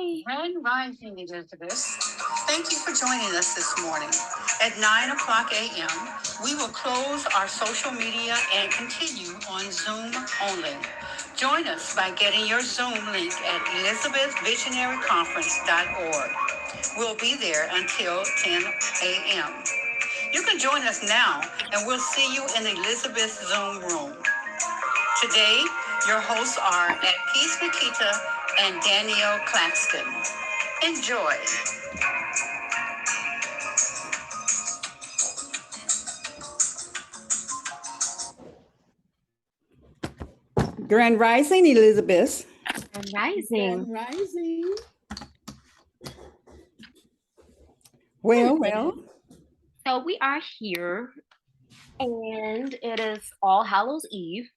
Grand Rising, Elizabeth. Thank you for joining us this morning. At 9 o'clock a.m., we will close our social media and continue on Zoom only. Join us by getting your Zoom link at elizabethvisionaryconference.org. We'll be there until 10 a.m. You can join us now, and we'll see you in Elizabeth's Zoom room. Today, your hosts are At Peace Nikita and Danyelle Claxton. Enjoy. Grand Rising, Elizabeth. Grand Rising. Grand Rising. Well. So we are here, and it is All Hallows Eve.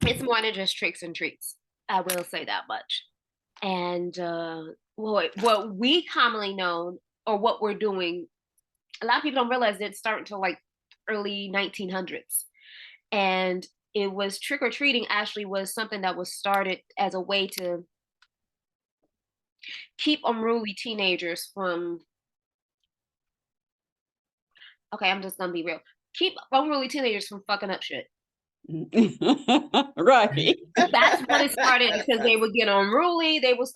It's more than just tricks and treats. I will say that much. And what we commonly know, or what we're doing, a lot of people don't realize it's starting to like early 1900s, and it was trick or treating. Actually, was something that was started as a way to keep unruly teenagers from. Okay, I'm just gonna be real. Keep unruly teenagers from fucking up shit. Right. That's when it started, because they would get unruly. They would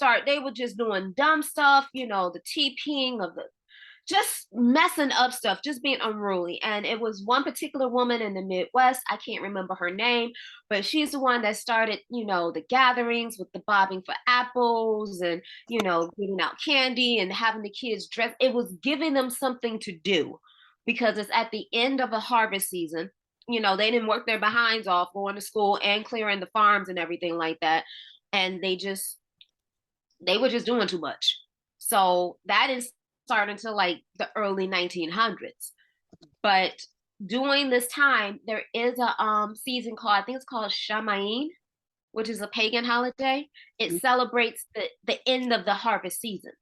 just doing dumb stuff, the TPing of just messing up stuff, just being unruly. And it was one particular woman in the Midwest, I can't remember her name, but she's the one that started, the gatherings with the bobbing for apples and, giving out candy and having the kids dress. It was giving them something to do, because it's at the end of the harvest season. They didn't work their behinds off going to school and clearing the farms and everything like that. And they were just doing too much. So that is starting to like the early 1900s. But during this time, there is a season I think it's called Shamain, which is a pagan holiday. It celebrates the end of the harvest season.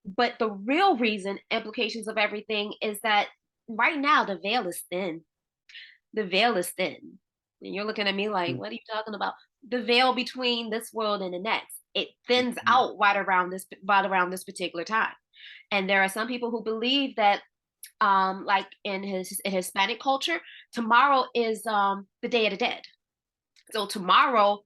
But the real reason, implications of everything, is that right now the veil is thin. The veil is thin. And you're looking at me like, what are you talking about? The veil between this world and the next. It thins out right around this particular time. And there are some people who believe that, like in Hispanic culture, tomorrow is the Day of the Dead. So tomorrow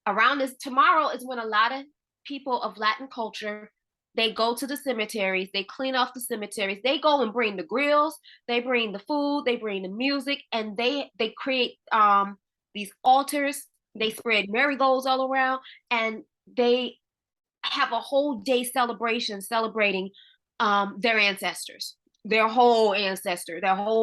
is when a lot of people of Latin culture, they go to the cemeteries, they clean off the cemeteries, they go and bring the grills, they bring the food, they bring the music, and they create these altars, they spread marigolds all around, and they have a whole day celebration celebrating their ancestors, their whole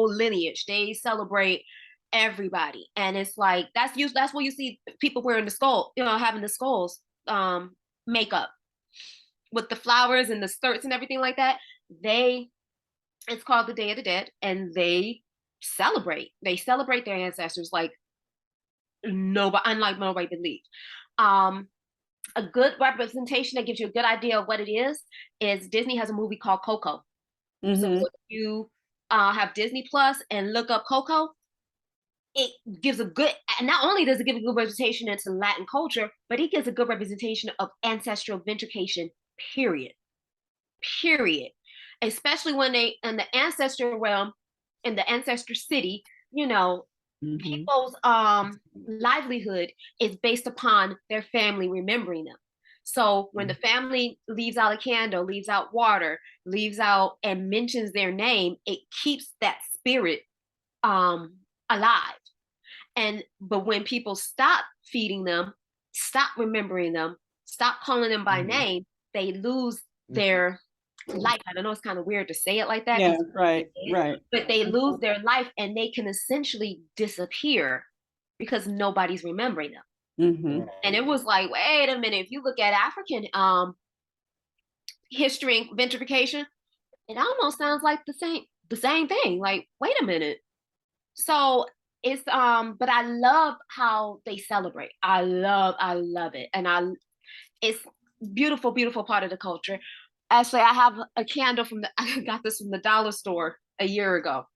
lineage. They celebrate everybody, and it's like that's where you see people wearing the skull, having the skulls makeup with the flowers and the skirts and everything like that. It's called the Day of the Dead, and they celebrate their ancestors like unlike nobody believed. A good representation that gives you a good idea of what it is Disney has a movie called Coco. Mm-hmm. So if you have Disney Plus and look up Coco, it gives not only does it give a good representation into Latin culture, but it gives a good representation of ancestral vindication, period. Especially when they, in the ancestor realm, in the ancestor city, mm-hmm. people's livelihood is based upon their family remembering them. So when the family leaves out a candle, leaves out water, leaves out and mentions their name, it keeps that spirit alive. But when people stop feeding them, stop remembering them, stop calling them by name, they lose their life. I don't know, it's kind of weird to say it like that. Yeah, right. But they lose their life, and they can essentially disappear because nobody's remembering them. Mm-hmm. And it was like, wait a minute, if you look at African history and vitrification, it almost sounds like the same thing. Like, wait a minute. So it's but I love how they celebrate. I love it. And it's beautiful part of the culture. Actually, I have a candle I got this from the dollar store a year ago.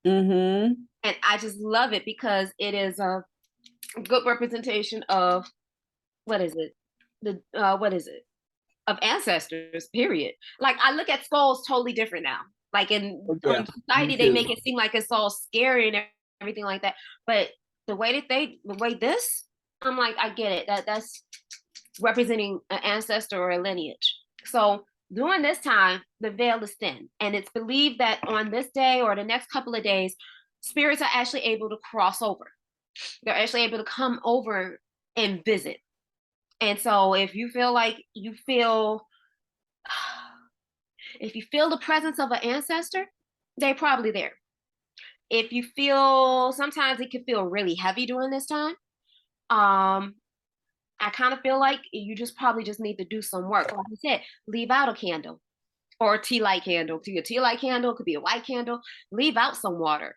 Mm-hmm. And I just love it because it is good representation of what is it? What is it? Of ancestors, period. Like I look at skulls totally different now. Like in Yeah, society, they make it seem like it's all scary and everything like that. But the way this, I'm like, I get it. That's representing an ancestor or a lineage. So during this time, the veil is thin, and it's believed that on this day or the next couple of days, spirits are actually able to cross over. They're actually able to come over and visit. And so if you feel like if you feel the presence of an ancestor, they're probably there. If you feel, sometimes it can feel really heavy during this time. I kind of feel like you just probably just need to do some work. Like I said, leave out a candle or a tea light candle. To your tea light candle, it could be a white candle. Leave out some water.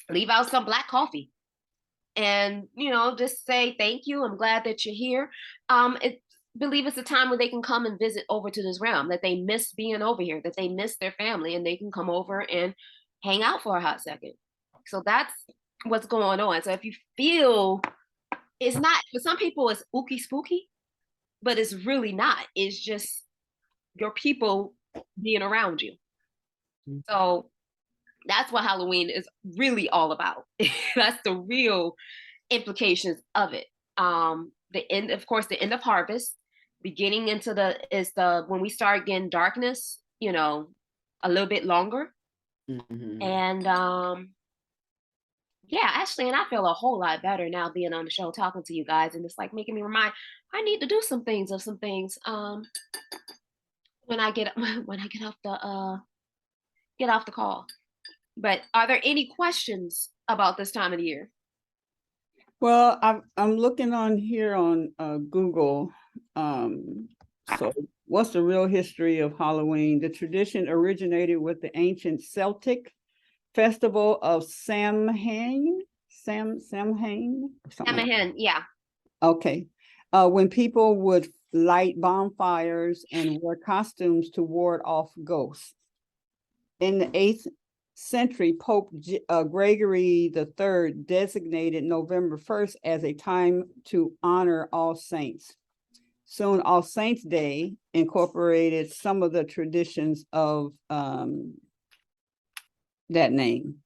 Leave out some black coffee. And just say thank you. I'm glad that you're here. It believe it's a time where they can come and visit over to this realm, that they miss being over here, that they miss their family, and they can come over and hang out for a hot second. So that's what's going on. So if you feel, it's not, for some people it's ooky spooky, but it's really not. It's just your people being around you. So that's what Halloween is really all about. That's the real implications of it. The end, of course, the end of harvest, beginning into the when we start getting darkness, a little bit longer. And yeah, actually, and I feel a whole lot better now being on the show talking to you guys, and it's like making me remind I need to do some things when I get get off the call. But are there any questions about this time of the year? Well, I'm looking on here on Google. So what's the real history of Halloween? The tradition originated with the ancient Celtic festival of Samhain. Samhain? Samhain, yeah. Okay. When people would light bonfires and wear costumes to ward off ghosts. In the 8th century, Pope Gregory III designated November 1st as a time to honor All Saints. Soon, All Saints Day incorporated some of the traditions of that name.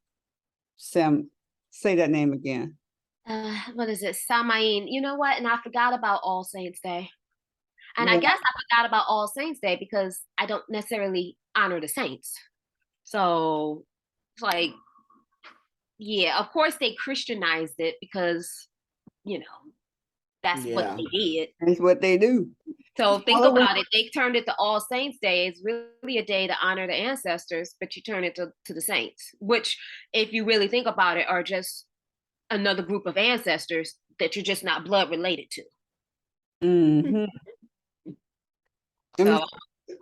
Say that name again. What is it? Samhain. You know what? And I forgot about All Saints Day. And Yeah. I guess I forgot about All Saints Day because I don't necessarily honor the saints. So it's like, yeah, of course they Christianized it because, that's what they did. That's what they do. So think about it. They turned it to All Saints Day. It's really a day to honor the ancestors, but you turn it to the saints, which, if you really think about it, are just another group of ancestors that you're just not blood related to. Mm-hmm. So,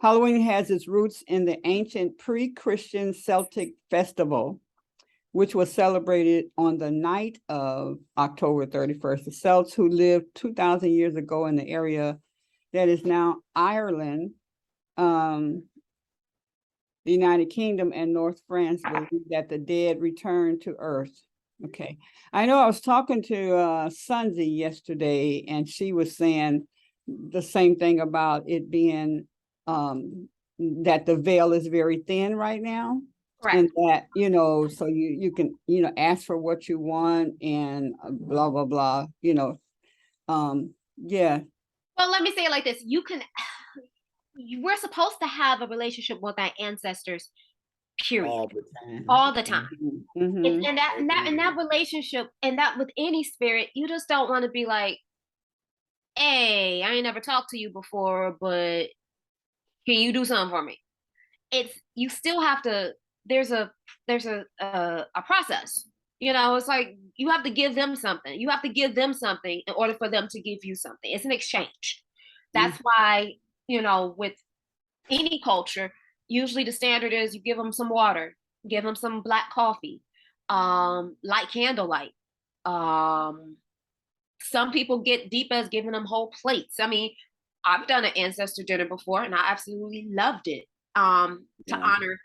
Halloween has its roots in the ancient pre-Christian Celtic festival, which was celebrated on the night of October 31st. The Celts, who lived 2,000 years ago in the area that is now Ireland, the United Kingdom, and North France, believe that the dead return to Earth. Okay. I know I was talking to Sunzi yesterday, and she was saying the same thing about it being that the veil is very thin right now. Correct. And that, so you can, ask for what you want and blah, blah, blah, yeah. Well, let me say it like this. We're supposed to have a relationship with our ancestors, period. All the time. Mm-hmm. And that relationship, and that with any spirit, you just don't want to be like, hey, I ain't never talked to you before, but can you do something for me? You still have to, there's a process. It's like you have to give them something. You have to give them something in order for them to give you something. It's an exchange. That's why, with any culture, usually the standard is you give them some water, give them some black coffee, light candlelight. Some people get deep as giving them whole plates. I mean, I've done an ancestor dinner before, and I absolutely loved it. To honor,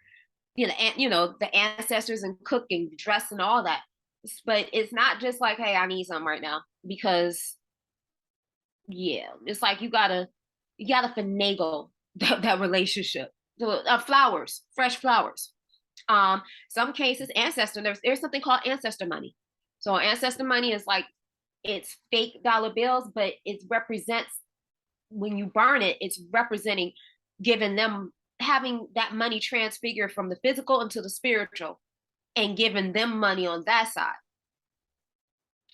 the ancestors and cooking, dress, and all that. But it's not just like, hey, I need something right now, because yeah, it's like you gotta finagle that relationship. So, flowers, fresh flowers. Some cases, ancestor, there's something called ancestor money. So ancestor money is like, it's fake dollar bills, but it represents, when you burn it, it's representing giving them, having that money transfigured from the physical into the spiritual, and giving them money on that side.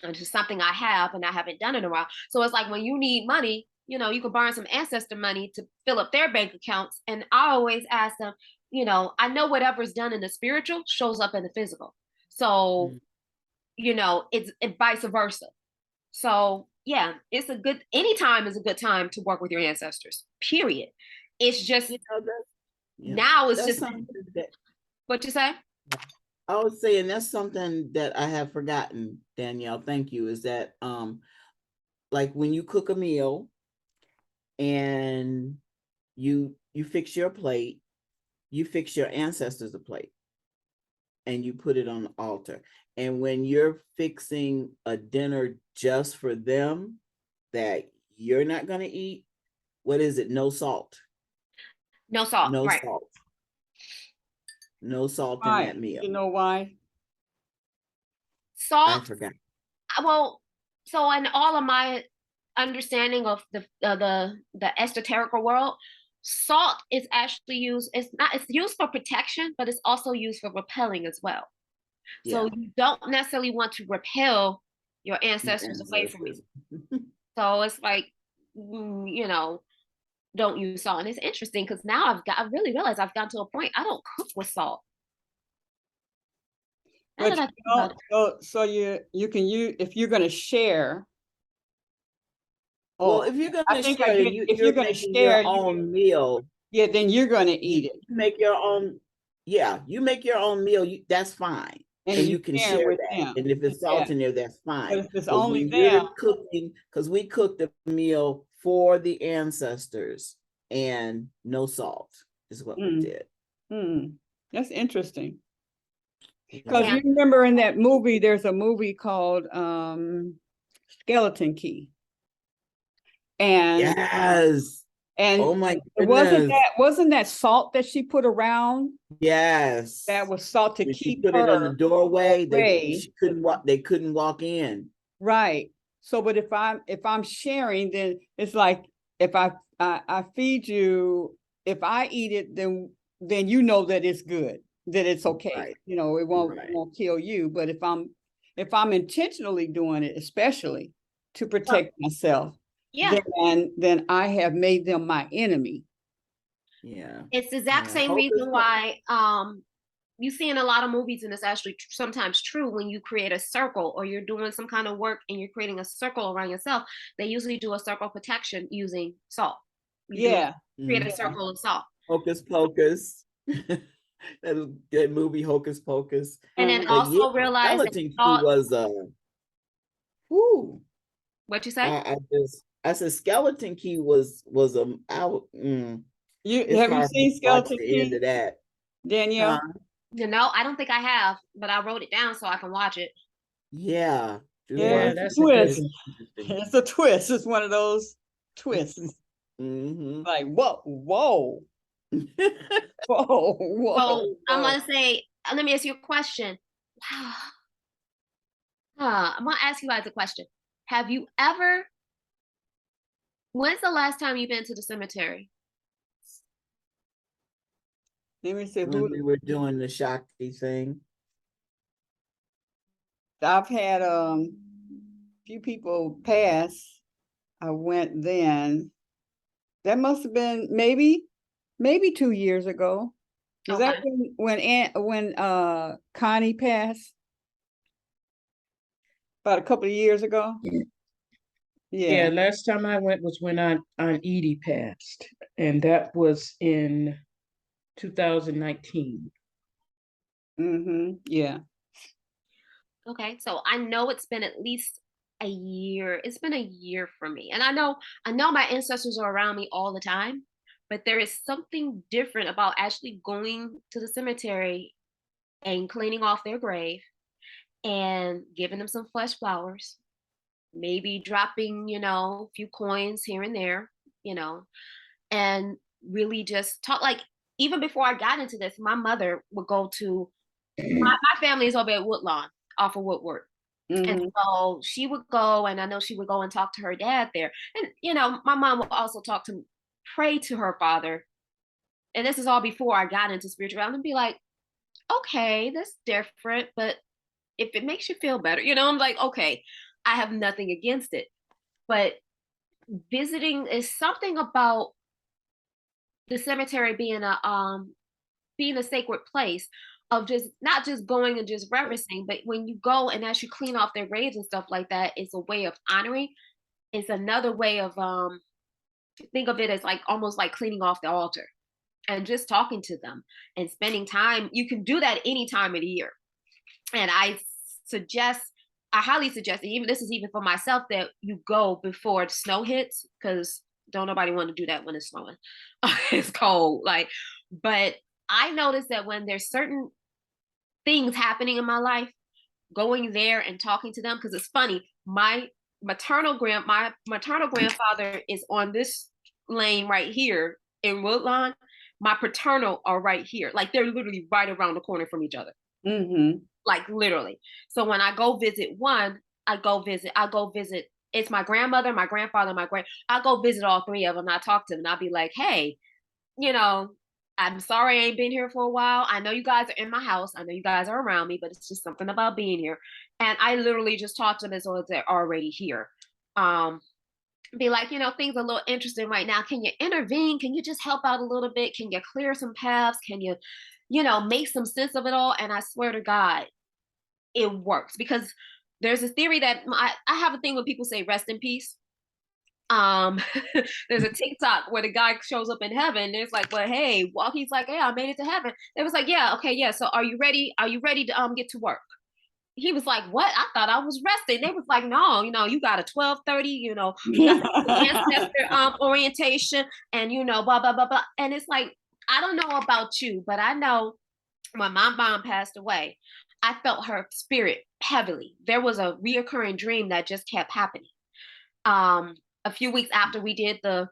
Which is something I have and I haven't done in a while. So it's like, when you need money, you know, you can borrow some ancestor money to fill up their bank accounts. And I always ask them, you know, I know whatever's done in the spiritual shows up in the physical. So, you know, it's vice versa. So yeah, it's a good, anytime is a good time to work with your ancestors, period. It's just, now it's That's just, something that what you say? I was saying, that's something that I have forgotten, Danielle. Thank you. Is that like when you cook a meal and you fix your plate, you fix your ancestors a plate and you put it on the altar. And when you're fixing a dinner just for them that you're not going to eat, what is it? No salt. No salt, No right? salt. No salt in Why? that meal. You know why? I Salt, forgot. well, so in all of my understanding of the esoteric world, salt is actually used, it's used for protection, but it's also used for repelling as well. So Yeah. you don't necessarily want to repel your Your ancestors away from you. ancestors. So it's like, you know, don't use salt. And it's interesting because now I really realized I've gotten to a point I don't cook with salt. Now But that I think about it. so you can use, if you're going to share. Well, Oh, if you're I gonna think I share, get, if you're you're going to making share, your own meal. yeah, then you're going to You eat it, make your own. Yeah, you make your own meal. That's fine, and and you you can share share with that. them. And if it's Yeah, salt in there, that's but fine. if it's But only when them, you're cooking, because we cooked a meal for the ancestors, and no salt is what we did. That's interesting. Because Yeah. you remember in that movie, there's a movie called Skeleton Key. And Yes. Oh my goodness. wasn't that salt that she put around? Yes. That was salt to When she keep put it on the her doorway, away. she couldn't walk. They couldn't walk in. Right. So, but if I'm sharing, then it's like, if I feed you, if I eat it, then you know that it's good, that it's okay. Right. You know, it won't kill you. But if I'm intentionally doing it, especially to protect myself, Yeah. then I have made them my enemy. Yeah. It's the exact same reason why you see in a lot of movies, and it's actually sometimes true, when you create a circle or you're doing some kind of work and you're creating a circle around yourself, they usually do a circle of protection using salt. Create a circle of salt. Hocus Pocus. that movie Hocus Pocus. And then also realize that Skeleton Key salt, was what you say? I said Skeleton Key was out. Have you seen Skeleton the Key? End of that, Danielle? You know, I don't think I have, but I wrote it down so I can watch it. Yeah. Yeah, that's a twist. It's a twist. It's one of those twists. Like, whoa. Whoa. So I'm gonna say, let me ask you a question. I'm gonna ask you guys a question. Have you ever, when's the last time you've been to the cemetery? Let me see. When we were doing the Shakti thing. I've had few people pass. I went then. That must have been maybe 2 years ago. Was that when Connie passed? About a couple of years ago? Yeah, last time I went was when Aunt Edie passed, and that was in 2019. Yeah. Okay, so I know it's been at least a year. It's been a year for me. And I know my ancestors are around me all the time, but there is something different about actually going to the cemetery and cleaning off their grave and giving them some fresh flowers, maybe dropping, a few coins here and there, and really just talk. Like, even before I got into this, my mother would go to, my family is over at Woodlawn off of Woodward. And so she would go, and I know she would go and talk to her dad there. And, my mom would also pray to her father. And this is all before I got into spirituality, and be like, okay, that's different, but if it makes you feel better, I'm like, okay, I have nothing against it. But visiting is something about the cemetery being a sacred place of just not just going and just reverencing, but when you go and as you clean off their graves and stuff like that, it's a way of honoring. It's another way of think of it as like almost like cleaning off the altar and just talking to them and spending time. You can do that any time of the year. And I highly suggest, and even this is even for myself, that you go before snow hits, because don't nobody want to do that when it's snowing. It's cold. But I noticed that when there's certain things happening in my life, going there and talking to them, because it's funny, my maternal grandfather is on this lane right here in Woodlawn. My paternal are right here. Like, they're literally right around the corner from each other. Like, literally. So when I go visit one, I'll go visit. It's my grandmother, my grandfather, I'll go visit all three of them. I talk to them. I'll be like, hey, I'm sorry I ain't been here for a while. I know you guys are in my house. I know you guys are around me, but it's just something about being here. And I literally just talk to them as though they're already here. Be like, things are a little interesting right now. Can you intervene? Can you just help out a little bit? Can you clear some paths? Can you, make some sense of it all? And I swear to God, it works, because there's a theory that I have a thing when people say rest in peace. There's a TikTok where the guy shows up in heaven. It's like, well, hey, he's like, hey, I made it to heaven. It was like, yeah, okay, yeah. So are you ready? Are you ready to get to work? He was like, what? I thought I was resting. They was like, no, you got a 12:30, you got ancestor orientation, and blah blah blah blah. And it's like, I don't know about you, but I know when my mom passed away, I felt her spirit heavily. There was a reoccurring dream that just kept happening. A few weeks after we did the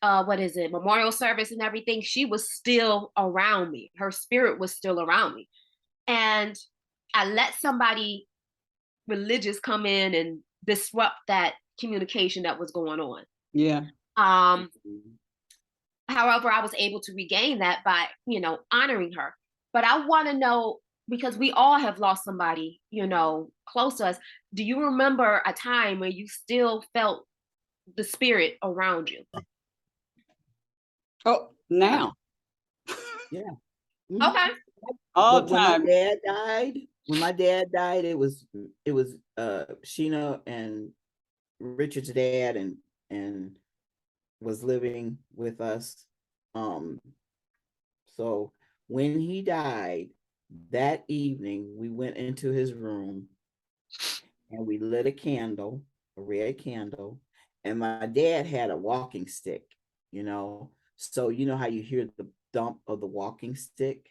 memorial service and everything, she was still around me. Her spirit was still around me. And I let somebody religious come in and disrupt that communication that was going on. Yeah. However, I was able to regain that by, honoring her. But I want to know, because we all have lost somebody, close to us. Do you remember a time where you still felt the spirit around you? Oh, now. Yeah. Okay. All the time. When my dad died, it was Sheena and Richard's dad, and was living with us. So when he died, that evening we went into his room and we lit a red candle, and my dad had a walking stick, so you know how you hear the thump of the walking stick?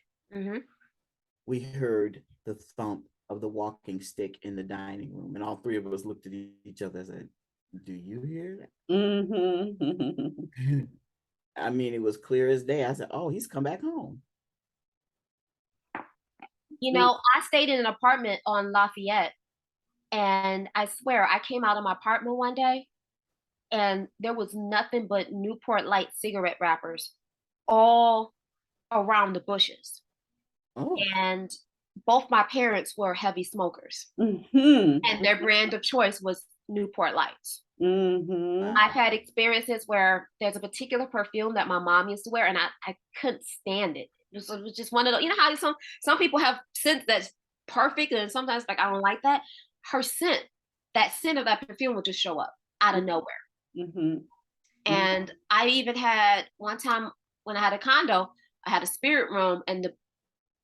We heard the thump of the walking stick in the dining room, and all three of us looked at each other and said, do you hear that? I mean, it was clear as day. I said, oh, he's come back home. I stayed in an apartment on Lafayette, and I swear I came out of my apartment one day and there was nothing but Newport Light cigarette wrappers all around the bushes. Oh. And both my parents were heavy smokers, and their brand of choice was Newport Lights. I've had experiences where there's a particular perfume that my mom used to wear, and I couldn't stand it. It was just one of those, how some people have scents that's perfect, and sometimes like I don't like that. Her scent, that scent of that perfume would just show up out of nowhere. And I even had one time when I had a condo, I had a spirit room, and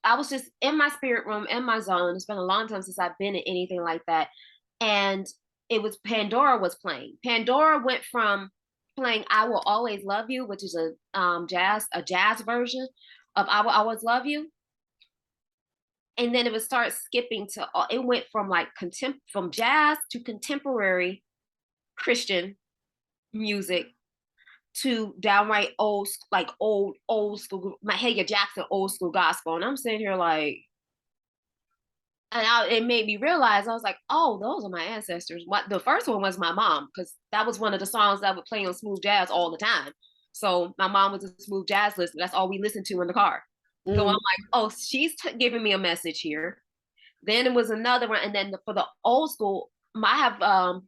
I was just in my spirit room, in my zone. It's been a long time since I've been in anything like that. And it was Pandora was playing. Pandora went from playing I Will Always Love You, which is a jazz version of I Will Always Love You. and then it would start skipping to it went from like from jazz to contemporary Christian music to downright old school Mahalia Jackson old school gospel. And I'm sitting here like, and it made me realize, I was like, oh, those are my ancestors. The first one was my mom, because that was one of the songs that would play on smooth jazz all the time. So my mom was a smooth jazz listener. That's all we listened to in the car. So I'm like, oh, she's giving me a message here. Then it was another one, and then for the old school, my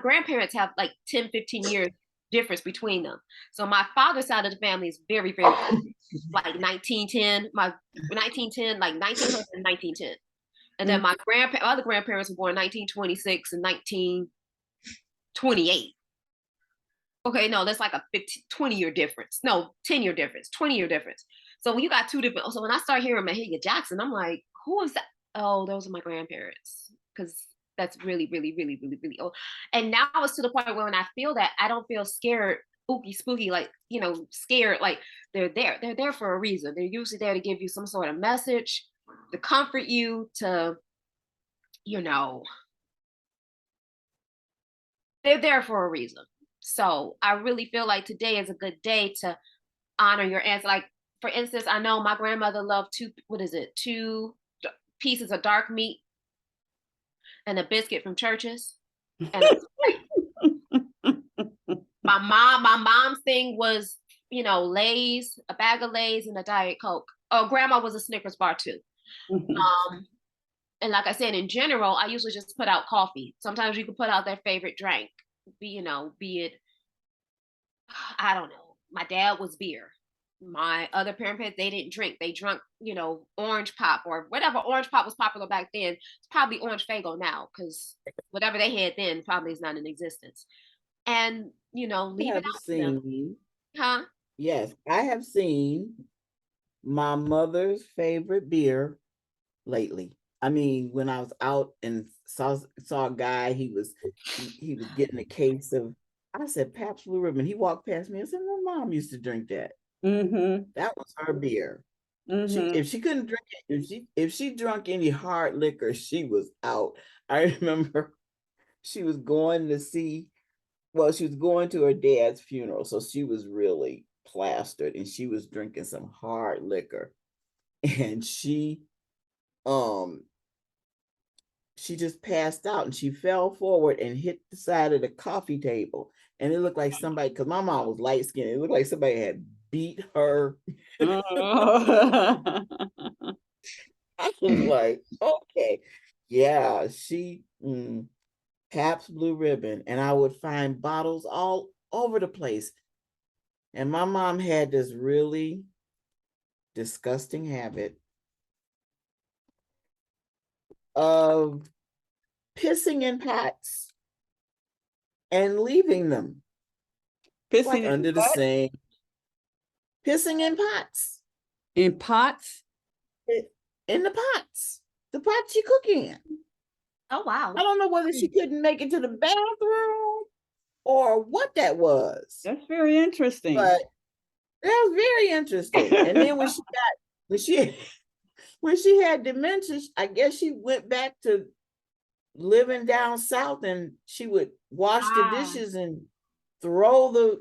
grandparents have like 10, 15 years difference between them. So my father's side of the family is very, very like 1910, like 1910. And then my other grandparents were born 1926 and 1928. Okay, no, that's like a 20-year difference. No, 10-year difference, 20-year difference. So when you got two different, so when I start hearing Mahalia Jackson, I'm like, who is that? Oh, those are my grandparents. Because that's really, really, really, really, really old. And now it's to the point where when I feel that, I don't feel scared, spooky, like, scared. Like they're there. They're there for a reason. They're usually there to give you some sort of message, to comfort you, to, they're there for a reason. So I really feel like today is a good day to honor your ancestors. Like, for instance, I know my grandmother loved two pieces of dark meat and a biscuit from Church's. And my mom's thing was, Lay's, a bag of Lay's and a Diet Coke. Oh, grandma was a Snickers bar too. And like I said, in general, I usually just put out coffee. Sometimes you can put out their favorite drink. Be it, I don't know. My dad was beer. My other parents, they didn't drink. They drank, orange pop or whatever. Orange pop was popular back then. It's probably orange Faygo now, because whatever they had then probably is not in existence. And, leave it out to them. Huh? Yes, I have seen my mother's favorite beer lately. I mean, when I was out and saw a guy, he was getting a case of, I said, Pabst Blue Ribbon. He walked past me and said, my mom used to drink that. That was her beer. If she couldn't drink it, if she drank any hard liquor, she was out. I remember she was going to her dad's funeral, so she was really plastered, and she was drinking some hard liquor, and she just passed out, and she fell forward and hit the side of the coffee table, and it looked like somebody, because my mom was light skinned, it looked like somebody had beat her. I was like, okay, yeah, she Pabst Blue Ribbon, and I would find bottles all over the place. And my mom had this really disgusting habit of pissing in pots and leaving them like under the sink. Pissing in pots. In pots? In the pots. The pots you cook in. Oh, wow. I don't know whether she couldn't make it to the bathroom or what that was. That's very interesting. But that was very interesting. And then when she had dementia, I guess she went back to living down south, and she would wash the dishes and throw the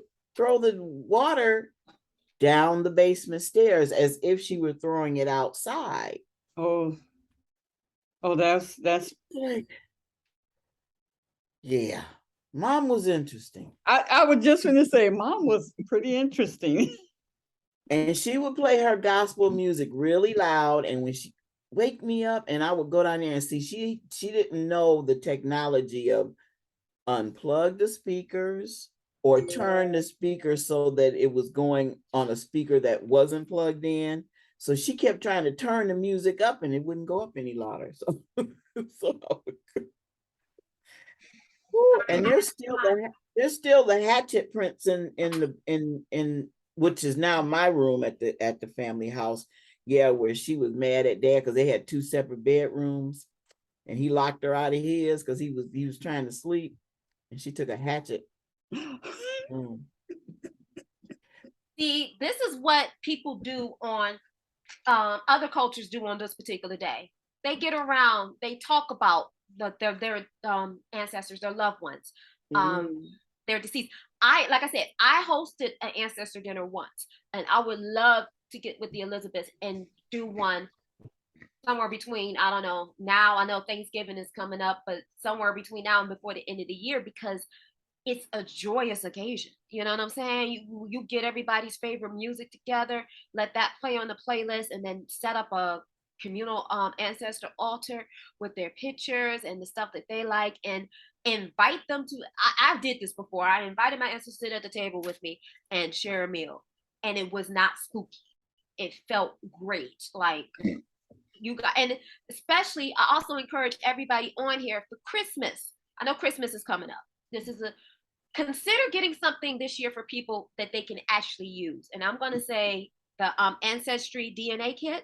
water down the basement stairs as if she were throwing it outside. Oh, that's yeah. Mom was interesting. I was just going to say, Mom was pretty interesting. And she would play her gospel music really loud, and when she wake me up, and I would go down there and see, she didn't know the technology of unplug the speakers or turn the speaker so that it was going on a speaker that wasn't plugged in. So she kept trying to turn the music up, and it wouldn't go up any louder. So, and there's still the hatchet prints in which is now my room at the family house. Yeah, where she was mad at Dad because they had two separate bedrooms, and he locked her out of his because he was trying to sleep, and she took a hatchet. See, this is what people do on other cultures do on this particular day. They get around, they talk about their ancestors, their loved ones, their deceased. Like I said, I hosted an ancestor dinner once, and I would love to get with the Elizabeths and do one somewhere between, I don't know, now I know Thanksgiving is coming up, but somewhere between now and before the end of the year, because it's a joyous occasion. You know what I'm saying? You get everybody's favorite music together, let that play on the playlist, and then set up a communal ancestor altar with their pictures and the stuff that they like, and invite them to. I did this before. I invited my ancestors to sit at the table with me and share a meal, and it was not spooky. It felt great. Like, you got, and especially I also encourage everybody on here for Christmas. I know Christmas is coming up. This is a consider getting something this year for people that they can actually use. And I'm going to say the Ancestry DNA kit.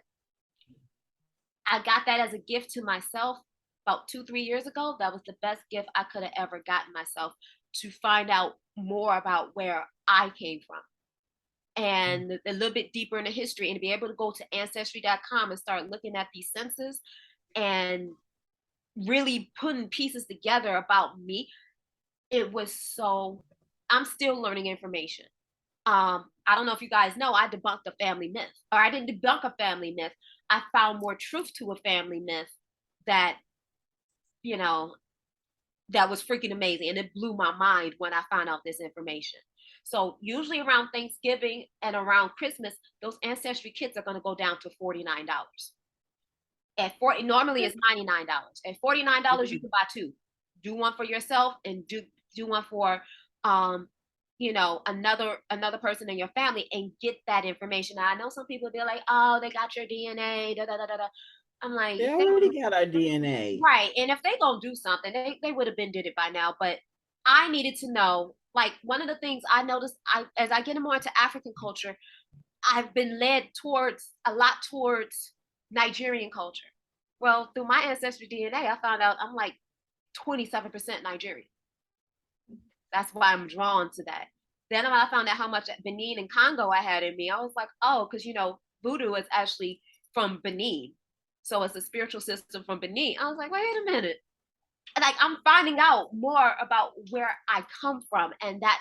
I got that as a gift to myself about 2-3 years ago. That was the best gift I could have ever gotten myself, to find out more about where I came from and a little bit deeper into history, and to be able to go to ancestry.com and start looking at these census and really putting pieces together about me. It was so, I'm still learning information. I don't know if you guys know, I debunked a family myth, or I didn't debunk a family myth. I found more truth to a family myth that, you know, that was freaking amazing. And it blew my mind when I found out this information. So usually around Thanksgiving and around Christmas, those ancestry kits are going to go down to $49. At 40, normally it's $99. At $49, you can buy two. Do one for yourself and do one for another person in your family, and get that information. Now, I know some people be like, oh, they got your DNA, da da da da. I'm like, they already got our DNA. Right. And if they gonna do something, they would have been did it by now. But I needed to know, like, one of the things I noticed, as I get more into African culture, I've been led towards Nigerian culture. Well, through my ancestry DNA, I found out I'm like 27% Nigerian. That's why I'm drawn to that. Then when I found out how much Benin and Congo I had in me, I was like, oh, because voodoo is actually from Benin. So it's a spiritual system from Benin. I was like, wait a minute. Like, I'm finding out more about where I come from, and that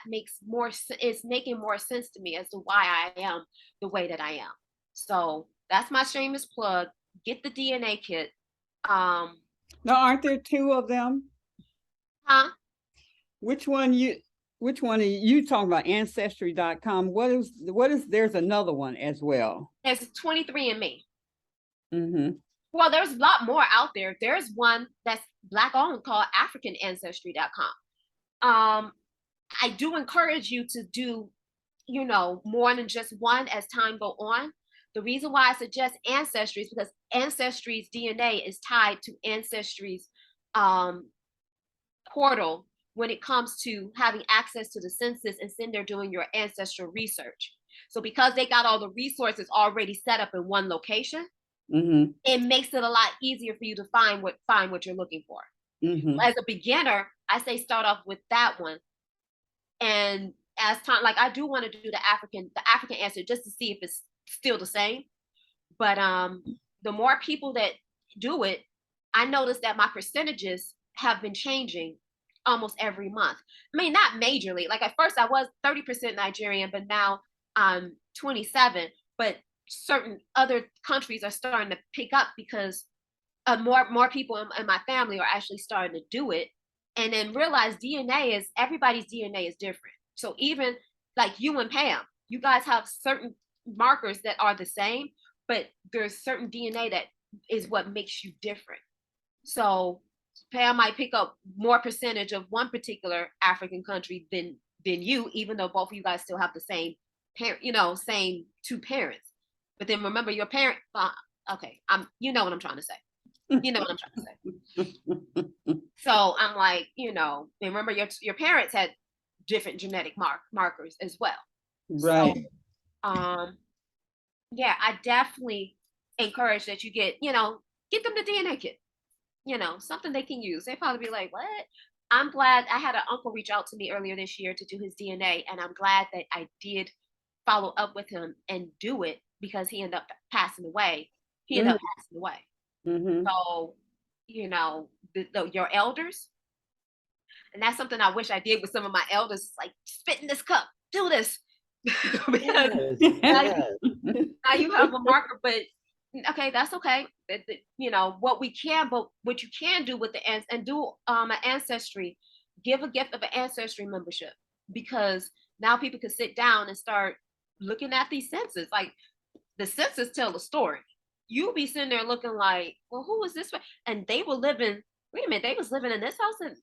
is making more sense to me as to why I am the way that I am. So that's my shameless plug. Get the DNA kit. Now, aren't there two of them? Huh? Which one are you talking about? Ancestry.com. What is there's another one as well. There's 23andMe. Mm-hmm. Well, there's a lot more out there. There's one that's Black owned called AfricanAncestry.com. I do encourage you to do, more than just one as time go on. The reason why I suggest Ancestry is because Ancestry's DNA is tied to Ancestry's portal when it comes to having access to the census, and then they're doing your ancestral research. So because they got all the resources already set up in one location, mm-hmm. it makes it a lot easier for you to find what you're looking for. Mm-hmm. As a beginner, I say start off with that one. And as time, like, I do want to do the African answer just to see if it's still the same. But the more people that do it, I noticed that my percentages have been changing almost every month. I mean, not majorly. Like, at first I was 30% Nigerian, but now I'm 27. But certain other countries are starting to pick up because more people in my family are actually starting to do it, and then realize everybody's DNA is different. So even like you and Pam, you guys have certain markers that are the same, but there's certain DNA that is what makes you different. So Pam might pick up more percentage of one particular African country than you, even though both of you guys still have the same parent, same two parents. But then remember, your parent. Okay, you know what I'm trying to say. You know what I'm trying to say. So I'm like, remember your parents had different genetic markers as well. Right. So, yeah, I definitely encourage that you get them the DNA kit. Something they can use. They probably be like, what? I'm glad I had an uncle reach out to me earlier this year to do his DNA, and I'm glad that I did follow up with him and do it, because he ended up passing away. He ended up passing away. Mm-hmm. So, you know, your elders, and that's something I wish I did with some of my elders, like spit in this cup, do this. Because now you have a marker, but okay, that's okay. You know what we can, but what you can do with the and do an ancestry, give a gift of an ancestry membership, because now people can sit down and start looking at these census. Like the census tell a story. You'll be sitting there looking like, well, who was this? And they were living. Wait a minute, they was living in this house, and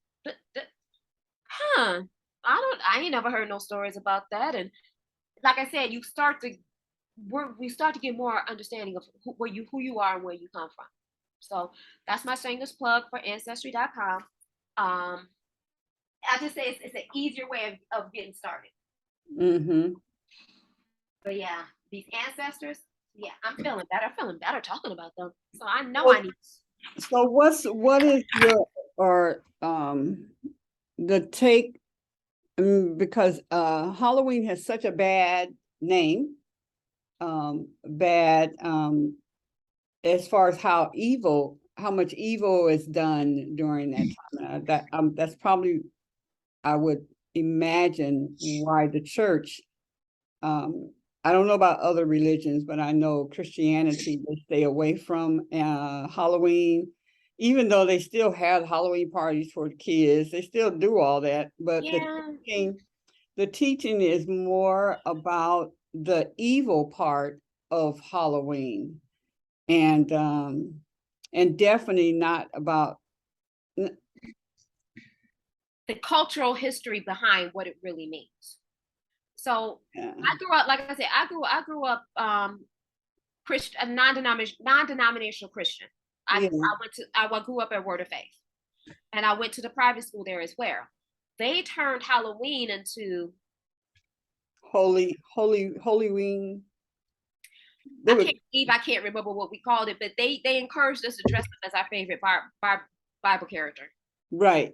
huh? I ain't never heard no stories about that. And like I said, we start to get more understanding of who you are and where you come from. So that's my shameless plug for ancestry.com. I just say it's an easier way of getting started. Mm-hmm. But yeah, these ancestors, yeah, I'm feeling better talking about them. So I know I need. So what is your the take, because Halloween has such a bad name, bad as far as how much evil is done during that time. That's probably, I would imagine, why the church, I don't know about other religions, but I know Christianity, they stay away from Halloween, even though they still have Halloween parties for the kids. They still do all that, but the teaching is more about the evil part of Halloween, and definitely not about the cultural history behind what it really means. So I grew up, like I said, I grew up Christian, non-denominational Christian. I grew up at Word of Faith, and I went to the private school there as well. They turned Halloween into Hollyween. I can't remember what we called it, but they encouraged us to dress up as our favorite Bible character. Right.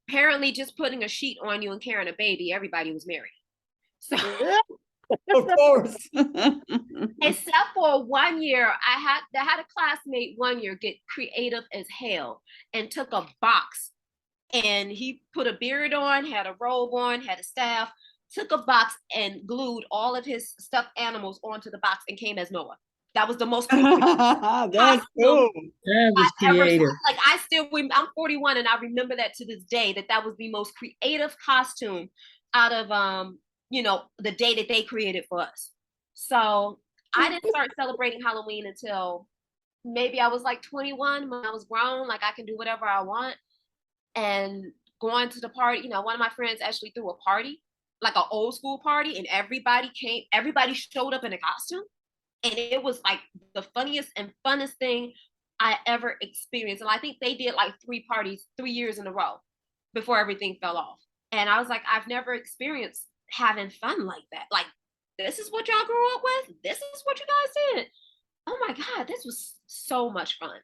Apparently, just putting a sheet on you and carrying a baby, everybody was married. So, of course. Except for 1 year, I had a classmate 1 year get creative as hell and took a box, and he put a beard on, had a robe on, had a staff, took a box and glued all of his stuffed animals onto the box and came as Noah. That was the most creative. That's cool. That was creative. Like I'm 41 and I remember that to this day, that was the most creative costume out of the day that they created for us. So I didn't start celebrating Halloween until maybe I was like 21, when I was grown, like I can do whatever I want. And going to the party, one of my friends actually threw a party, like an old school party, and everybody showed up in a costume. And it was like the funniest and funnest thing I ever experienced. And I think they did like 3 parties 3 years in a row before everything fell off. And I was like, I've never experienced having fun like that. Like, this is what y'all grew up with? This is what you guys did? Oh my God, this was so much fun.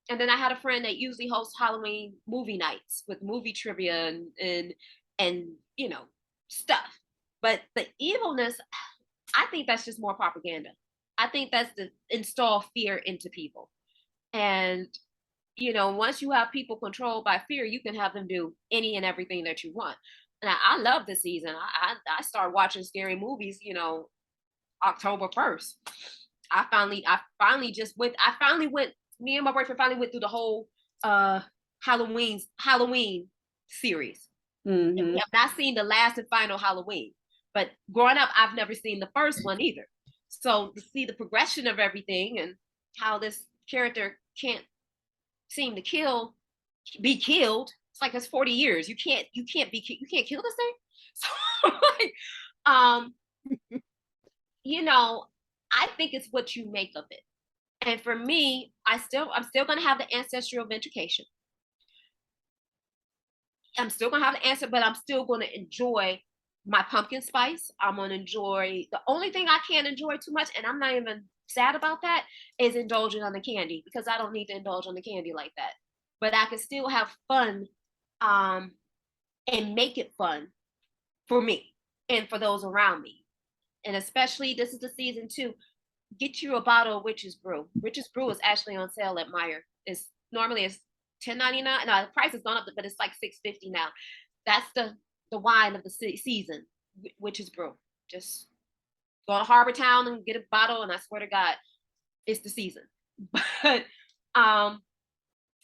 And then I had a friend that usually hosts Halloween movie nights with movie trivia and stuff. But the evilness, I think that's just more propaganda. I think that's to install fear into people. And, once you have people controlled by fear, you can have them do any and everything that you want. And I love this season. I started watching scary movies, October 1st. I finally went, me and my boyfriend finally went through the whole Halloween series. Mm-hmm. We have not seen the last and final Halloween. But growing up, I've never seen the first one either. So to see the progression of everything and how this character can't seem to be killed. It's like it's 40 years. You can't kill this thing. So I think it's what you make of it. And for me, I'm still gonna have the ancestral vindication. I'm still gonna have the answer, but I'm still gonna enjoy my pumpkin spice. I'm gonna enjoy, the only thing I can't enjoy too much, and I'm not even sad about that, is indulging on the candy, because I don't need to indulge on the candy like that. But I can still have fun, and make it fun for me and for those around me. and especially this is the season too, get you a bottle of Witch's Brew. Witch's Brew is actually on sale at Meijer. It's normally it's $10.99. No, the price has gone up, but it's like $6.50 now. That's the wine of the season, Witch's Brew. Just go to Harbor Town and get a bottle, and I swear to God, it's the season. But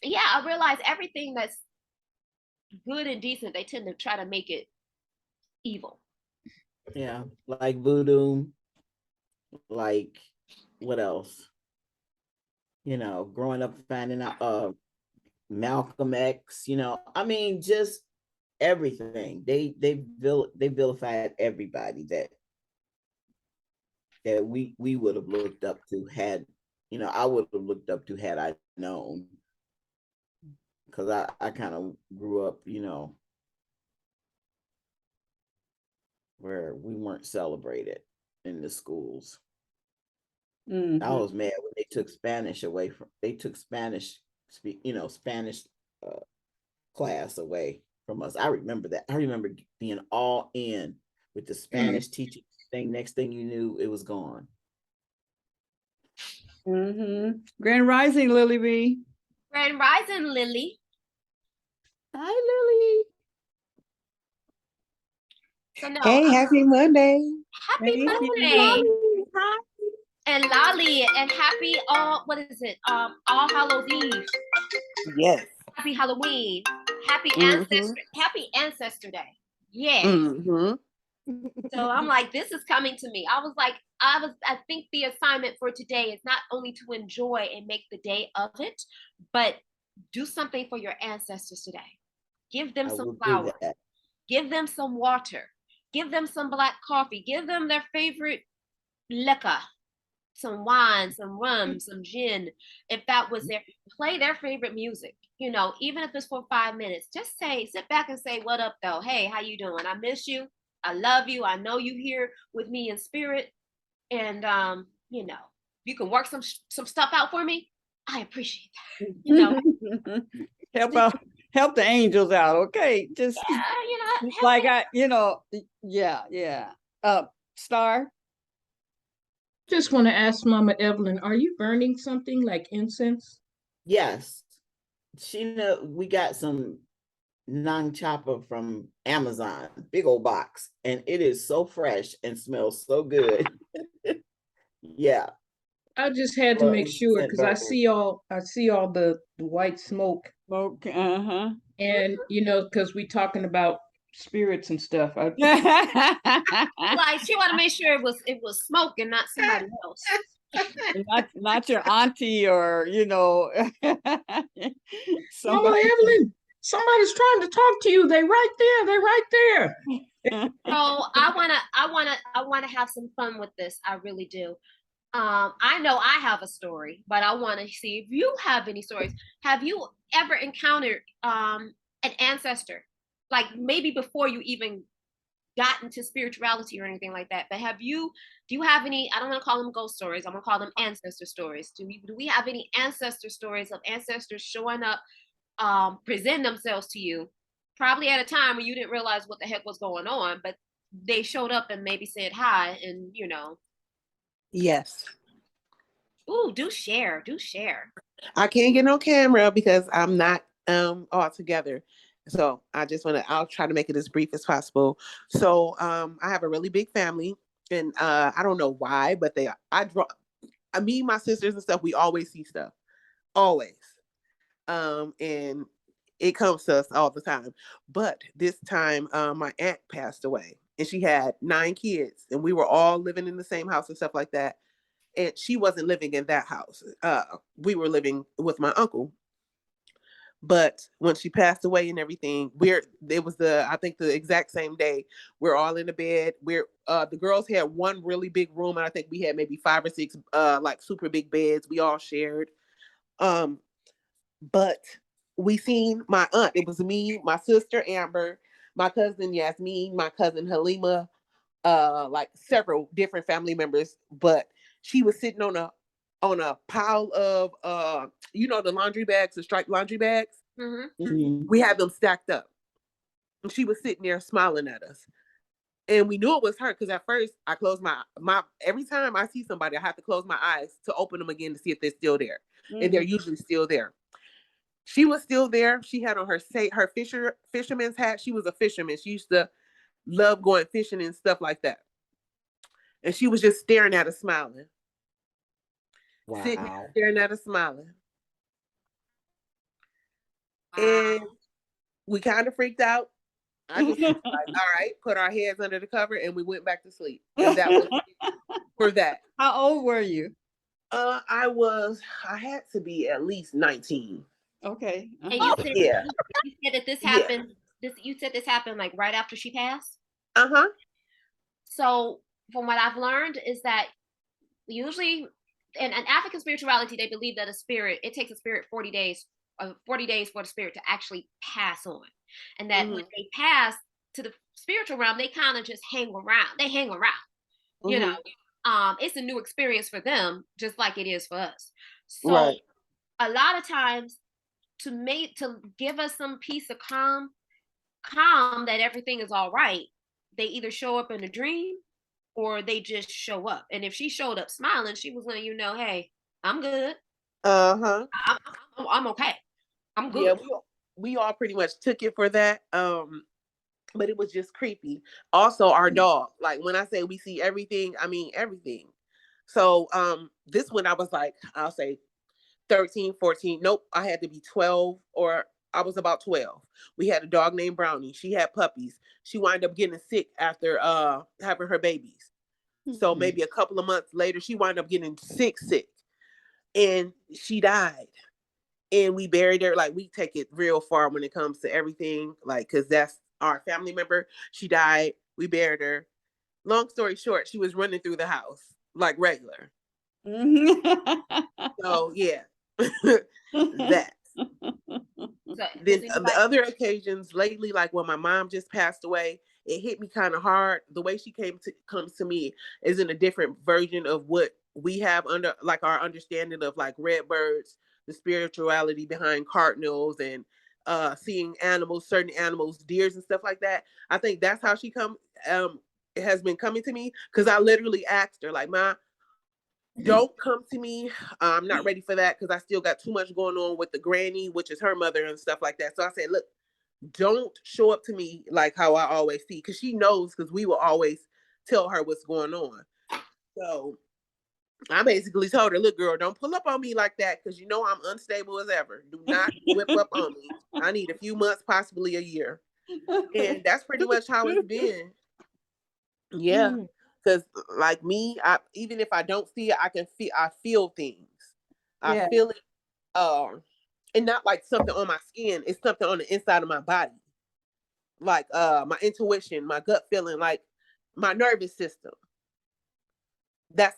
yeah, I realize everything that's good and decent, they tend to try to make it evil. Yeah, like voodoo, like what else? You know, growing up finding out Malcolm X, you know, I mean, just everything. They vilified everybody that we would have looked up to had, you know, I would have looked up to had I known. Because I kind of grew up, you know, where we weren't celebrated in the schools. Mhm. I was mad when they took Spanish away from, they took Spanish class away from us. I remember that. I remember being all in with the Spanish teaching thing. Next thing you knew, it was gone. Grand Rising, Lily B. Grand Rising, Lily. Hi, Lily. So no, Hey, happy Monday. happy Thank you, Monday. Lily. Hi. And Lolly, and happy what is it? All Hallows Eve. Yes. Happy Halloween. Happy Ancestor Day. Yeah. Mm-hmm. So I'm like, this is coming to me. I think the assignment for today is not only to enjoy and make the day of it, but do something for your ancestors today. Give them some flowers. Give them some water. Give them some black coffee. Give them their favorite liquor. Some wine, some rum, some gin. If that was there, play their favorite music. You know, even if it's for 5 minutes, just sit back and say, "What up, though? Hey, how you doing? I miss you. I love you. I know you here with me in spirit, and you know, you can work some stuff out for me. I appreciate that. You know, help the angels out, okay? Just you know, like yeah. Star. Just want to ask Mama Evelyn, are you burning something like incense? Yes. We got some non-chopper from Amazon, big old box, and it is so fresh and smells so good. Yeah. I just had to make sure because I see all the white smoke. Smoke, And you know, because we talking about spirits and stuff. like she want to make sure it was smoke and not somebody else. not your auntie or Mama Evelyn, somebody's trying to talk to you. They're right there. So I wanna have some fun with this. I really do. I know I have a story, but I want to see if you have any stories. Have you ever encountered an ancestor, like maybe before you even got into spirituality or anything like that? But do you have any? I don't want to call them ghost stories. I'm gonna call them ancestor stories. Do we have any ancestor stories of ancestors showing up, presenting themselves to you, probably at a time when you didn't realize what the heck was going on, but they showed up and maybe said hi, and you know. Yes. Ooh, do share. I can't get on camera because I'm not all together. So I'll try to make it as brief as possible. So I have a really big family, and I don't know why, but me, my sisters and stuff, we always see stuff. Always. And it comes to us all the time. But this time my aunt passed away, and she had 9 kids, and we were all living in the same house and stuff like that. And she wasn't living in that house. We were living with my uncle. But when she passed away and everything, it was I think the exact same day. We're all in the bed. The girls had one really big room, and I think we had maybe 5 or 6 like super big beds. We all shared. But we seen my aunt. It was me, my sister Amber, my cousin Yasmin, my cousin Halima, like several different family members. But she was sitting on a pile of the laundry bags, the striped laundry bags. Mm-hmm. Mm-hmm. We had them stacked up, and she was sitting there smiling at us. And we knew it was her because at first I closed my every time I see somebody, I have to close my eyes to open them again to see if they're still there. And they're usually still there. She was still there. She had on her fisherman's hat. She was a fisherman. She used to love going fishing and stuff like that. And she was just staring at us, smiling. Wow. Sitting, staring at us, smiling. Wow. And we kind of freaked out. I just like, all right, put our heads under the cover and we went back to sleep. And that was for that. How old were you? I had to be at least 19. Okay. And you said, Yeah. you said that this happened, you said this happened like right after she passed? Uh-huh. So from what I've learned is that usually in African spirituality, they believe that it takes a spirit 40 days for the spirit to actually pass on. And that when they pass to the spiritual realm, they kind of just hang around. They hang around, you know. It's a new experience for them, just like it is for us. So a lot of times to give us some peace of calm that everything is all right, they either show up in a dream or they just show up. And if she showed up smiling, she was letting you know, hey, I'm good. I'm okay. I'm good. Yeah, we all pretty much took it for that. But it was just creepy. Also, our dog. Like when I say we see everything, I mean everything. So this one I was like, I'll say 13, 14. Nope, I had to be 12 or I was about 12. We had a dog named Brownie. She had puppies. She wound up getting sick after having her babies. So maybe a couple of months later, she wound up getting sick. And she died. And we buried her. Like, we take it real far when it comes to everything. Like, because that's our family member. She died. We buried her. Long story short, she was running through the house like regular. So, yeah. That. Then the other occasions lately, like when my mom just passed away, it hit me kind of hard. The way she comes to me is in a different version of what we have under, like, our understanding of like red birds, the spirituality behind cardinals, and seeing animals, certain animals, deers and stuff like that. I think that's how she it has been coming to me, because I literally asked her, like, Ma, don't come to me. I'm not ready for that because I still got too much going on with the granny, which is her mother and stuff like that. So I said, look, don't show up to me like how I always see, because she knows, because we will always tell her what's going on. So I basically told her, look, girl, don't pull up on me like that, because you know I'm unstable as ever. Do not whip up on me. I need a few months, possibly a year. And that's pretty much how it's been. Yeah. Because like me, even if I don't see it, I feel things. I feel it, and not like something on my skin. It's something on the inside of my body, like my intuition, my gut feeling, like my nervous system.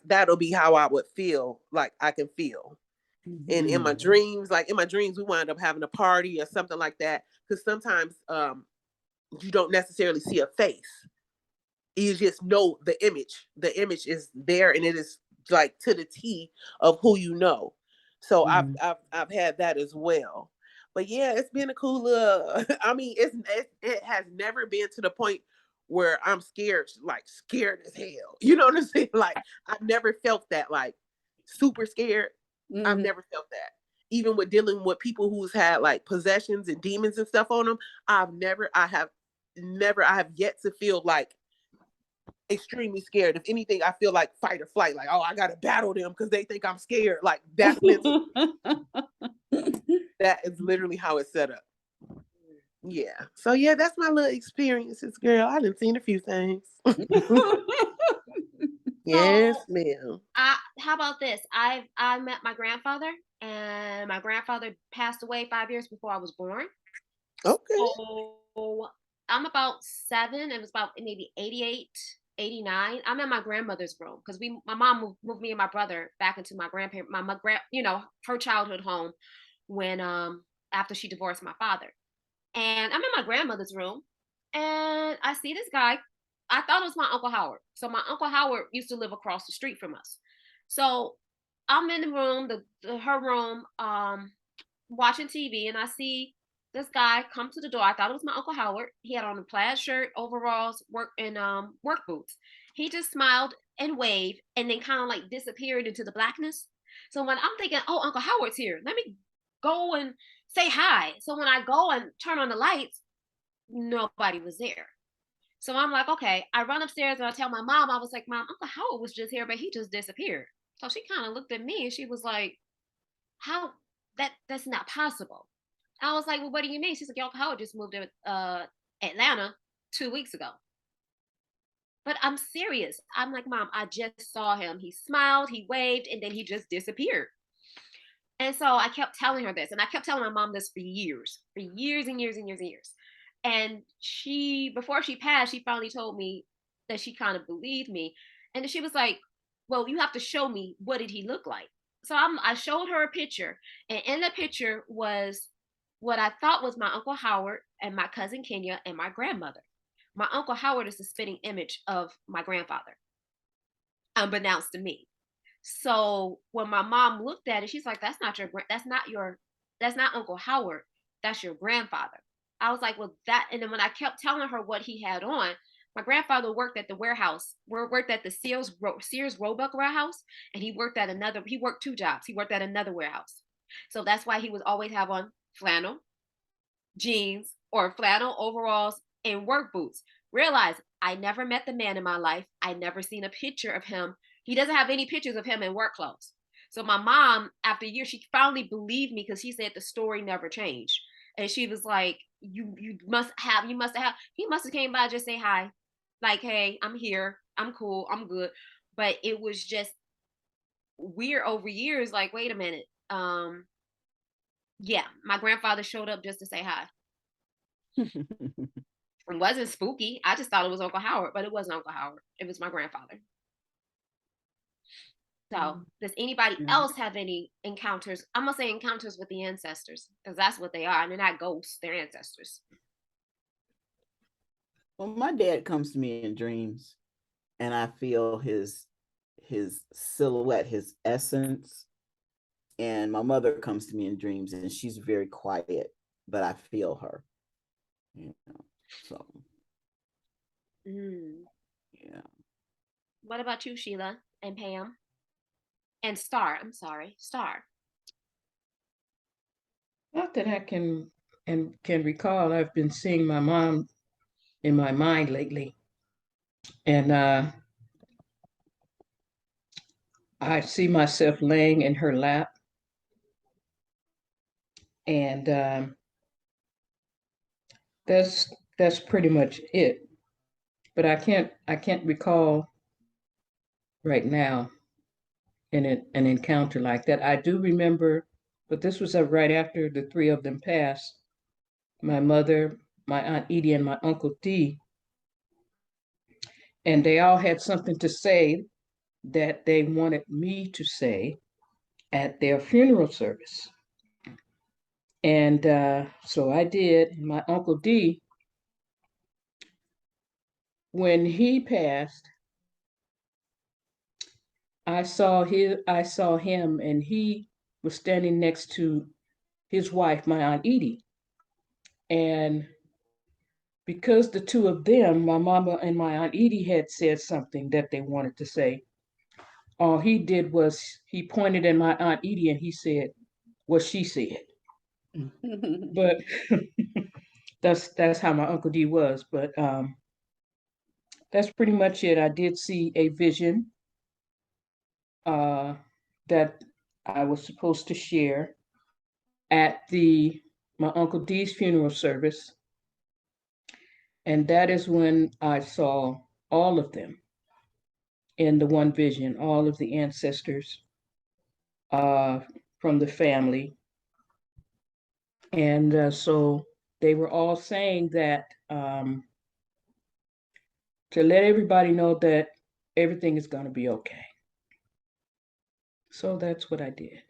That'll be how I would feel. Like I can feel. And in my dreams, we wind up having a party or something like that. Because sometimes you don't necessarily see a face. You just know the image. The image is there, and it is like to the T of who you know. So I've had that as well. But yeah, it's been a cool. I mean, it has never been to the point where I'm scared, like scared as hell. You know what I'm saying? Like I've never felt that, like super scared. I've never felt that. Even with dealing with people who's had like possessions and demons and stuff on them, I have yet to feel like extremely scared. If anything, I feel like fight or flight, like, oh, I gotta battle them because they think I'm scared. Like that's mental. That is literally how it's set up. Yeah. So yeah, that's my little experiences, girl. I done seen a few things. Yes, ma'am. How about this? I met my grandfather, and my grandfather passed away 5 years before I was born. Okay. So I'm about 7. It was about maybe 88, 89. I'm in my grandmother's room because my mom moved me and my brother back into my her childhood home when after she divorced my father. And I'm in my grandmother's room, and I see this guy. I thought it was my Uncle Howard. So my Uncle Howard used to live across the street from us. So I'm in the room, her room, watching TV, and I see this guy come to the door. I thought it was my Uncle Howard. He had on a plaid shirt, overalls, work boots. He just smiled and waved and then kind of like disappeared into the blackness. So when I'm thinking, oh, Uncle Howard's here, let me go and say hi. So when I go and turn on the lights, nobody was there. So I'm like, okay. I run upstairs and I tell my mom, I was like, Mom, Uncle Howard was just here, but he just disappeared. So she kind of looked at me and she was like, how that's not possible. I was like, well, what do you mean? She's like, Uncle Howard just moved to Atlanta 2 weeks ago. But I'm serious. I'm like, Mom, I just saw him. He smiled, he waved, and then he just disappeared. And so I kept telling her this, and I kept telling my mom this for years and years and years and years. And she, before she passed, she finally told me that she kind of believed me. And she was like, well, you have to show me, what did he look like? So I showed her a picture, and in the picture was what I thought was my Uncle Howard and my cousin Kenya and my grandmother. My Uncle Howard is the spitting image of my grandfather, unbeknownst to me. So when my mom looked at it, she's like, that's not Uncle Howard. That's your grandfather. I was like, well, that, and then when I kept telling her what he had on, my grandfather worked at the warehouse, worked at the Sears Roebuck warehouse, and he worked 2 jobs. He worked at another warehouse. So that's why he would always have on flannel, jeans, or flannel overalls and work boots. Realize I never met the man in my life. I never seen a picture of him. He doesn't have any pictures of him in work clothes. So my mom, after years, she finally believed me because she said the story never changed. And she was like, you must have, he must have came by, just say hi. Like, hey, I'm here. I'm cool. I'm good. But it was just weird over years. Like, wait a minute. Yeah, my grandfather showed up just to say hi. It wasn't spooky. I just thought it was Uncle Howard, but it wasn't Uncle Howard. It was my grandfather. So, does anybody else have any encounters? I'm gonna say encounters with the ancestors, because that's what they are. And they're not ghosts; they're ancestors. Well, my dad comes to me in dreams, and I feel his silhouette, his essence. And my mother comes to me in dreams, and she's very quiet, but I feel her. You know, so yeah. What about you, Sheila and Pam? And Star, I'm sorry, Star. Not that I can recall. I've been seeing my mom in my mind lately, and I see myself laying in her lap, and that's pretty much it. But I can't recall right now an encounter like that. I do remember, but this was right after the three of them passed. My mother, my Aunt Edie, and my Uncle D, and they all had something to say that they wanted me to say at their funeral service. And so I did. My Uncle D, when he passed, I saw him, and he was standing next to his wife, my Aunt Edie. And because the two of them, my mama and my Aunt Edie, had said something that they wanted to say, all he did was he pointed at my Aunt Edie and he said what she said. But that's how my Uncle D was. But that's pretty much it. I did see a vision that I was supposed to share at my Uncle D's funeral service. And that is when I saw all of them in the one vision, all of the ancestors from the family. And so they were all saying that to let everybody know that everything is going to be okay. So that's what I did.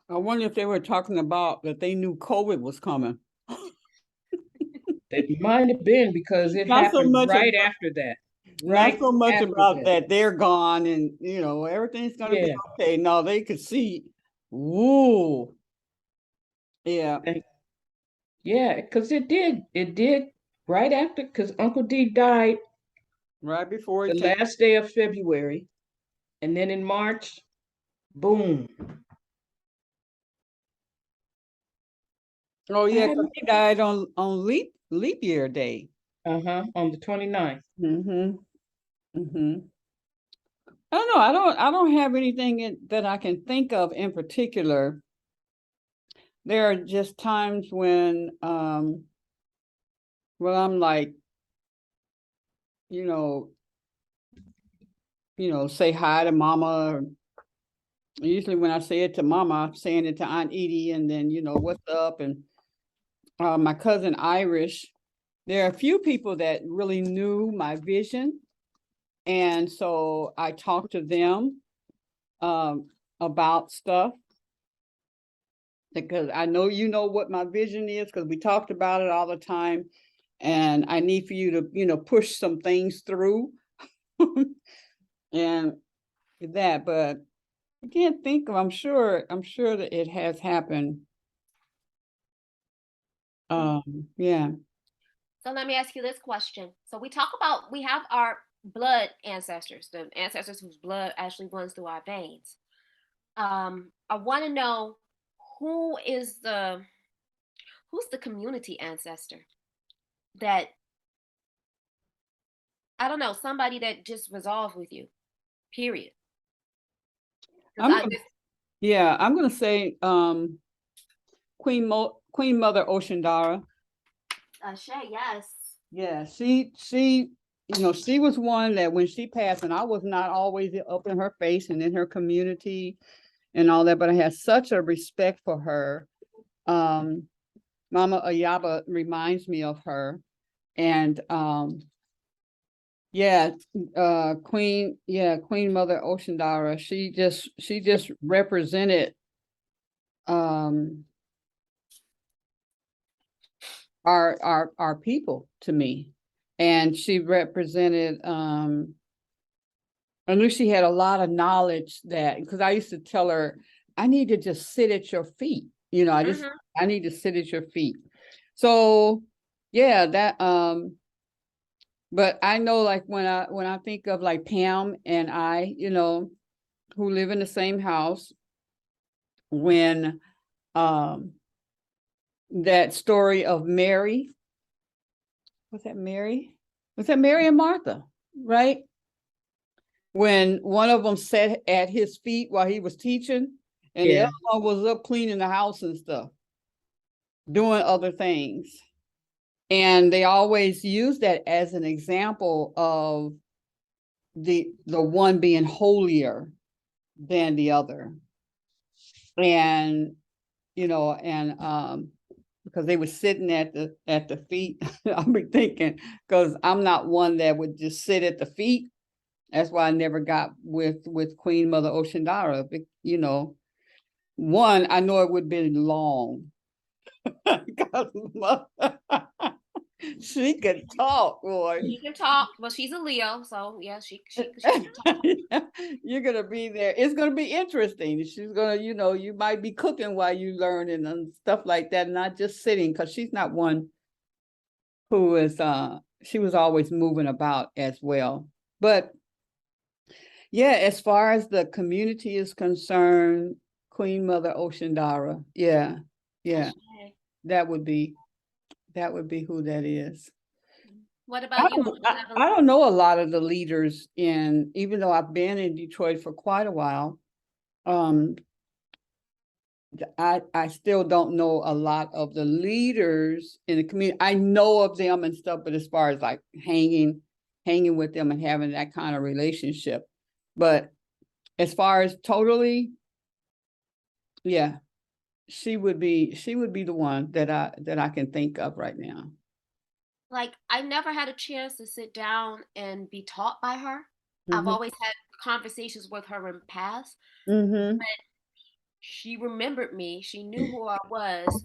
I wonder if they were talking about that they knew COVID was coming. It might have been, because it happened right after that. Not so much about that they're gone and everything's gonna be okay. No, they could see, woo, Yeah. Yeah, because it did right after, because Uncle D died Right before the it came. last day of February, and then in March, boom. Oh I yeah, had 'cause he died on leap year day. on the 29th. Mm-hmm. Mm-hmm. I don't know. I don't have anything that I can think of in particular. There are just times when well I'm like, you know, say hi to mama. Usually when I say it to mama, I'm saying it to Aunt Edie, and then what's up, and my cousin Irish. There are a few people that really knew my vision, and so I talked to them about stuff because I know what my vision is because we talked about it all the time, and I need for you to push some things through and that, but I can't think of. I'm sure that it has happened. Yeah. So let me ask you this question. So we have our blood ancestors, the ancestors whose blood actually runs through our veins. I want to know who is who's the community ancestor that, I don't know, somebody that just resolved with you, period. 'Cause I'm gonna, yeah, I'm gonna say Queen Mother Oceandara. Shay, yes. Yeah, she was one that when she passed, and I was not always up in her face and in her community and all that, but I had such a respect for her. Mama Ayaba reminds me of her. And yeah, Queen Mother Oceandara, she just represented um our people to me. And she represented I knew she had a lot of knowledge, that because I used to tell her, I need to just sit at your feet. I need to sit at your feet. So yeah, that but I know, like, when I think of like Pam and I, who live in the same house, when um that story of Mary, was that Mary? Was that Mary and Martha, right? When one of them sat at his feet while he was teaching, and the Yeah. other one was up cleaning the house and stuff, doing other things. And they always use that as an example of the one being holier than the other. And because they were sitting at the feet, I'll be thinking, because I'm not one that would just sit at the feet. That's why I never got with Queen Mother Oceandara. One, I know it would be long. She could talk, boy. She can talk. Well, she's a Leo, so yeah, she can talk. You're gonna be there. It's gonna be interesting. She's gonna, you might be cooking while you learning and stuff like that, not just sitting, because she's not one who is she was always moving about as well. But yeah, as far as the community is concerned, Queen Mother Oceandara, yeah, Okay. that would be who that is. What about you, I don't know a lot of the leaders even though I've been in Detroit for quite a while. I still don't know a lot of the leaders in the community. I know of them and stuff, but as far as like hanging with them and having that kind of relationship, but as far as totally, yeah, she would be the one that I can think of right now. Like, I never had a chance to sit down and be taught by her. I've Mm-hmm. always had conversations with her in the past. Mm-hmm. But she remembered me. She knew who I was.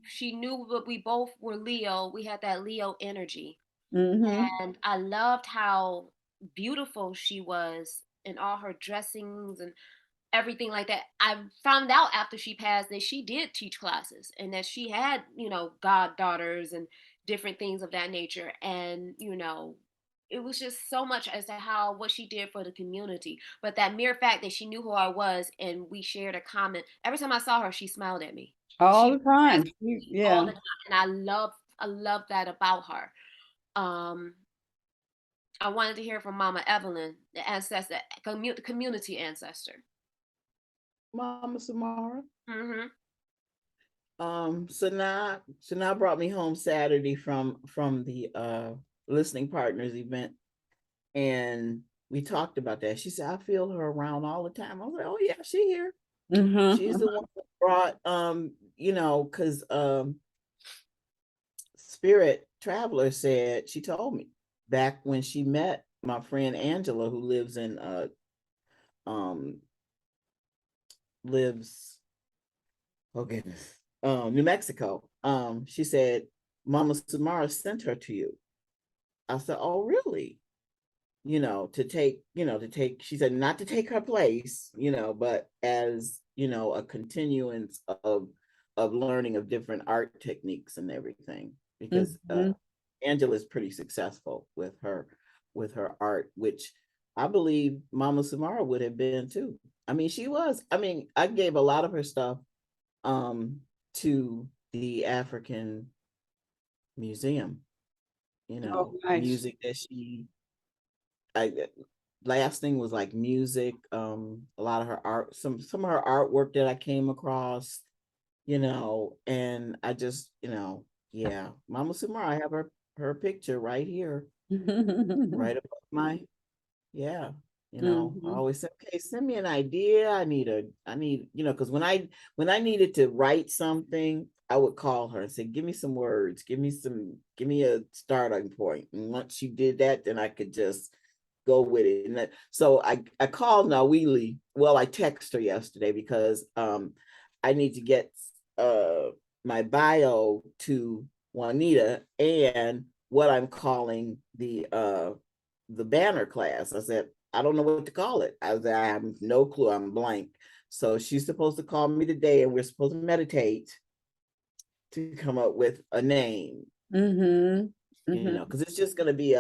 She knew that we both were Leo. We had that Leo energy. Mm-hmm. And I loved how beautiful she was in all her dressings. And everything like that. I found out after she passed that she did teach classes and that she had, goddaughters and different things of that nature. And, it was just so much as to what she did for the community. But that mere fact that she knew who I was and we shared a comment, every time I saw her, she smiled at me. All She the time. asked me Yeah. all the time. And I love that about her. I wanted to hear from Mama Evelyn, the ancestor, the community ancestor. Mama Samara. Mm-hmm. So now brought me home Saturday from the listening partners event, and we talked about that. She said, I feel her around all the time. I was like, oh yeah, she here. Mm-hmm. She's the one that brought because Spirit Traveler said, she told me back when she met my friend Angela, who lives in oh goodness, New Mexico. She said, Mama Samara sent her to you. I said, oh, really? She said, not to take her place, but as, a continuance of learning of different art techniques and everything, because Angela's pretty successful with her art, which I believe Mama Samara would have been too. I mean, she was. I mean, I gave a lot of her stuff to the African Museum, Oh, nice. music that last thing was like music, a lot of her art, some of her artwork that I came across, and I just, yeah, Mama Samara, I have her picture right here, right above my, yeah. I always say, okay, send me an idea. I need, because when I needed to write something, I would call her and say, give me some words, give me a starting point. And once she did that, then I could just go with it. And so I called Nawili. Well, I texted her yesterday because I need to get my bio to Juanita and what I'm calling the banner class. I said, I don't know what to call it. I have no clue. I'm blank. So she's supposed to call me today, and we're supposed to meditate to come up with a name. Because it's just going to be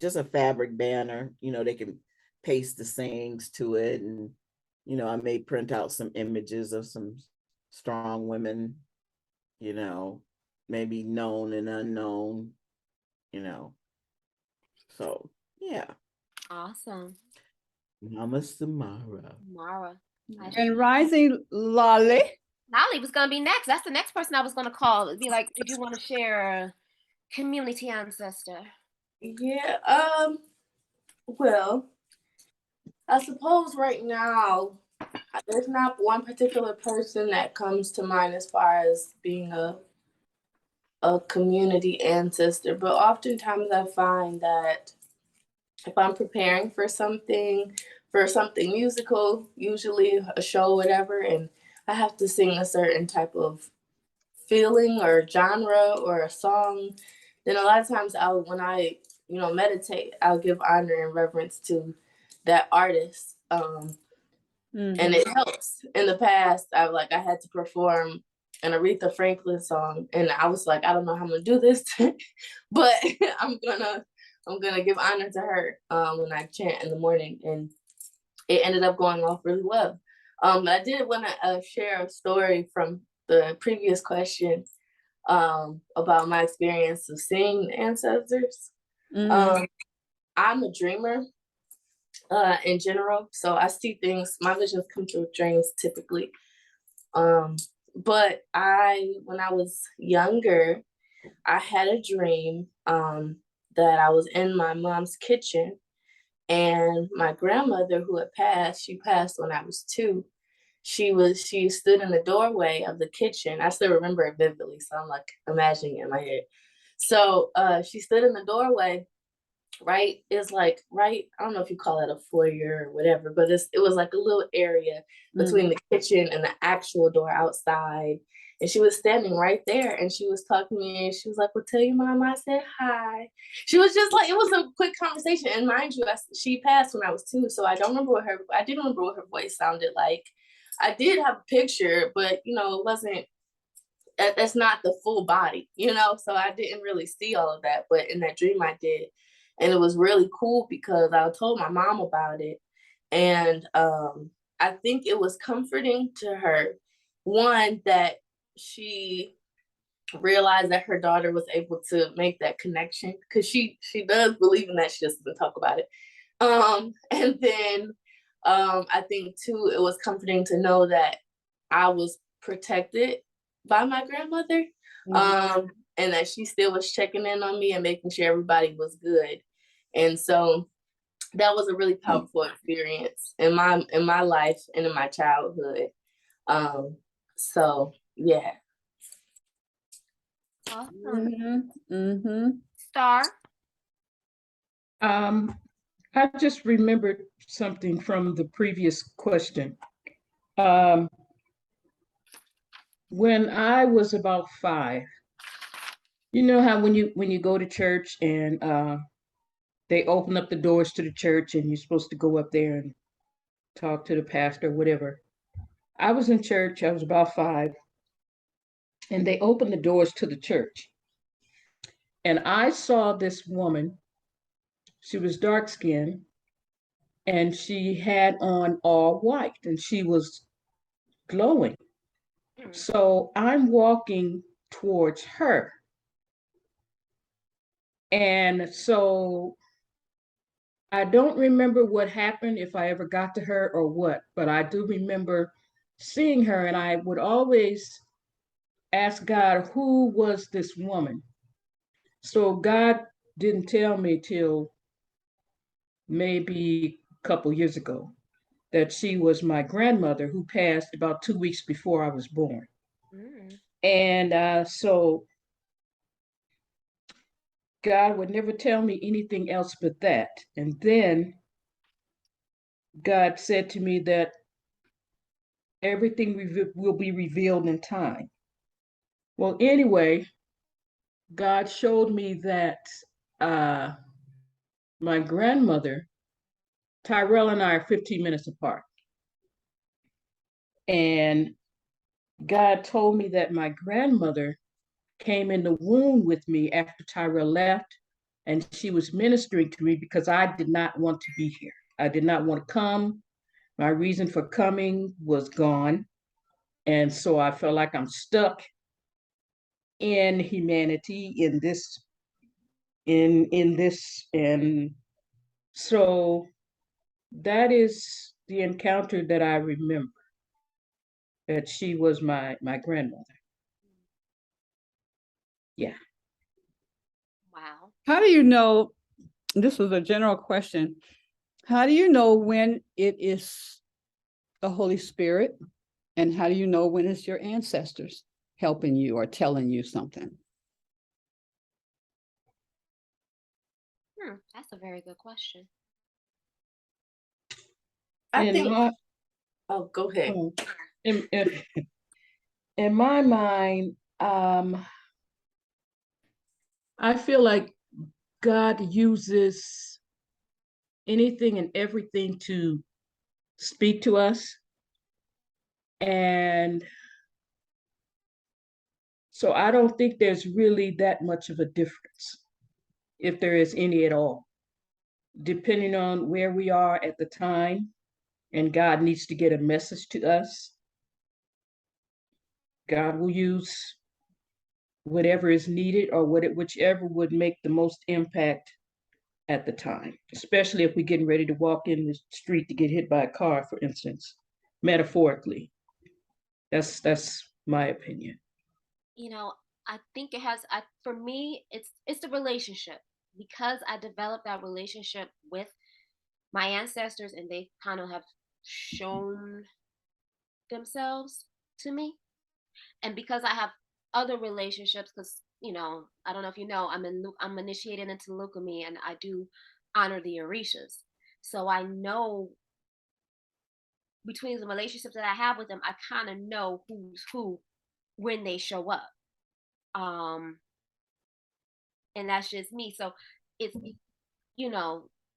just a fabric banner. They can paste the sayings to it, and I may print out some images of some strong women, maybe known and unknown, so yeah. Awesome. Mama Samara. Mara. And Rising Lolly. Lolly was gonna be next. That's the next person I was gonna call. It'd be like, did you want to share a community ancestor? Yeah, well, I suppose right now there's not one particular person that comes to mind as far as being a community ancestor, but oftentimes I find that if I'm preparing for something musical, usually a show, whatever, and I have to sing a certain type of feeling or genre or a song, then a lot of times when I meditate, I'll give honor and reverence to that artist. And it helps. In the past, I had to perform an Aretha Franklin song, and I was like, I don't know how I'm gonna do this, but I'm gonna give honor to her when I chant in the morning, and it ended up going off really well. But I did want to share a story from the previous question about my experience of seeing ancestors. I'm a dreamer in general, so I see things. My visions come through dreams typically. But when I was younger, I had a dream that I was in my mom's kitchen, and my grandmother, who had passed, she passed when I was 2. She stood in the doorway of the kitchen. I still remember it vividly, so I'm like imagining it in my head. So she stood in the doorway, right, is like right, I don't know if you call it a foyer or whatever, but it was like a little area between the kitchen and the actual door outside. And she was standing right there and she was talking to me and she was like, well, tell your mom I said hi. She was just like, it was a quick conversation. And mind you, she passed when I was 2, so I didn't remember what her voice sounded like. I did have a picture, but it wasn't, that's not the full body, so I didn't really see all of that. But in that dream I did. And it was really cool because I told my mom about it. And I think it was comforting to her, one, that she realized that her daughter was able to make that connection, because she does believe in that, she just doesn't talk about it. And then I think too, it was comforting to know that I was protected by my grandmother, and that she still was checking in on me and making sure everybody was good. And so that was a really powerful experience in my life and in my childhood. So yeah. Awesome. Star. I just remembered something from the previous question. When I was about 5, you know how when you go to church and they open up the doors to the church and you're supposed to go up there and talk to the pastor or whatever. I was in church, I was about 5, and they opened the doors to the church. And I saw this woman, she was dark skinned, and she had on all white and she was glowing. So I'm walking towards her. And so I don't remember what happened, if I ever got to her or what, but I do remember seeing her, and I would always ask God, who was this woman? So God didn't tell me till maybe a couple years ago that she was my grandmother, who passed about 2 weeks before I was born. And so God would never tell me anything else but that. And then God said to me that everything will be revealed in time. Well, anyway, God showed me that my grandmother, Tyrell and I are 15 minutes apart. And God told me that my grandmother came in the womb with me after Tyrell left, and she was ministering to me because I did not want to be here. I did not want to come. My reason for coming was gone. And so I felt like I'm stuck in humanity, in this. And so that is the encounter that I remember, that she was my grandmother. Yeah. Wow. How do you know, this was a general question, how do you know when it is the Holy Spirit? And how do you know when it's your ancestors helping you or telling you something? That's a very good question. Oh, go ahead. In my mind, I feel like God uses anything and everything to speak to us. And so I don't think there's really that much of a difference, if there is any at all, depending on where we are at the time and God needs to get a message to us. God will use whatever is needed or whichever would make the most impact at the time, especially if we're getting ready to walk in the street to get hit by a car, for instance, metaphorically. That's my opinion. I think it has, for me, it's the relationship, because I developed that relationship with my ancestors and they kind of have shown themselves to me. And because I have other relationships, because I don't know if you know, I'm initiated into leukemia, and I do honor the Orishas, so I know between the relationships that I have with them, I kind of know who's who when they show up. And that's just me. So it's,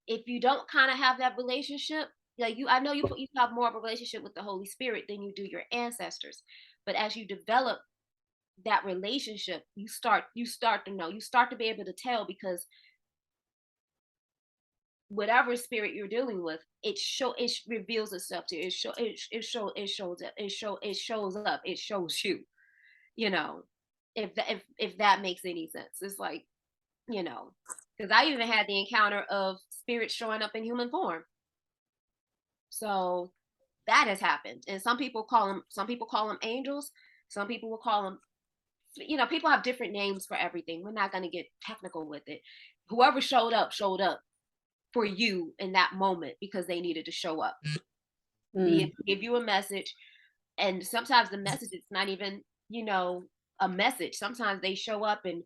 if you don't kind of have that relationship, like I know you have more of a relationship with the Holy Spirit than you do your ancestors. But as you develop that relationship, you start to know, you start to be able to tell, because whatever spirit you're dealing with, it reveals itself to you. It shows up, it shows you, if that makes any sense. It's like, because I even had the encounter of spirits showing up in human form. So that has happened. And some people call them angels. Some people will call them, people have different names for everything. We're not going to get technical with it. Whoever showed up for you in that moment because they needed to show up. They give you a message. And sometimes the message is not even, a message. Sometimes they show up and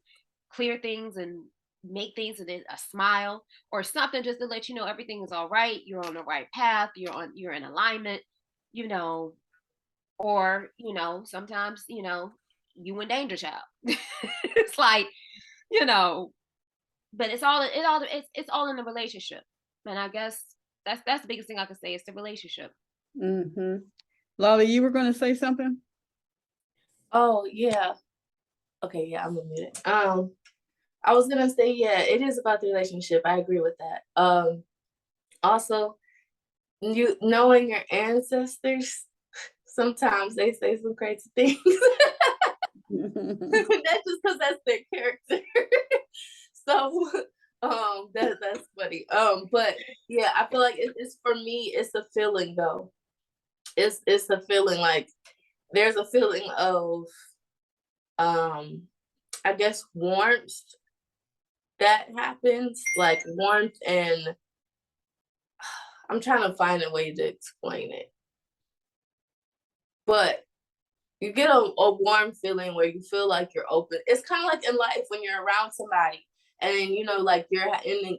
clear things and make things, and a smile or something, just to let you know everything is all right. You're on the right path. You're in alignment, or, sometimes, you in danger, child. It's like, but it's all in the relationship. And I guess that's the biggest thing I can say is the relationship. Mm-hmm. Lolly, you were going to say something? Oh, yeah. Okay, yeah, I'm gonna mute it. I was gonna say, yeah, it is about the relationship. I agree with that. Also, you knowing your ancestors, sometimes they say some crazy things. That's just because that's their character. So, that's funny. But yeah, I feel like it's for me. It's a feeling though. It's a feeling, like there's a feeling of, I guess, warmth that happens, like warmth, and I'm trying to find a way to explain it. But you get a warm feeling where you feel like you're open. It's kind of like in life when you're around somebody and then, like you're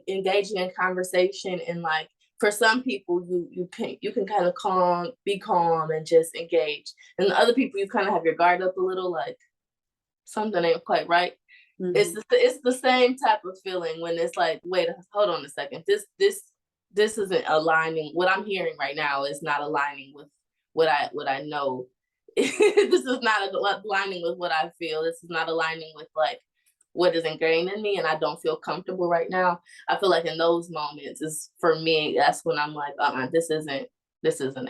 engaging in conversation, and like for some people you can kind of be calm and just engage. And other people, you kind of have your guard up a little, like something ain't quite right. Mm-hmm. It's the same type of feeling when it's like, wait, hold on a second. This isn't aligning. What I'm hearing right now is not aligning with what I know. This is not aligning with what I feel. This is not aligning with like what is ingrained in me, and I don't feel comfortable right now. I feel like in those moments is, for me, that's when I'm like, this isn't it. This isn't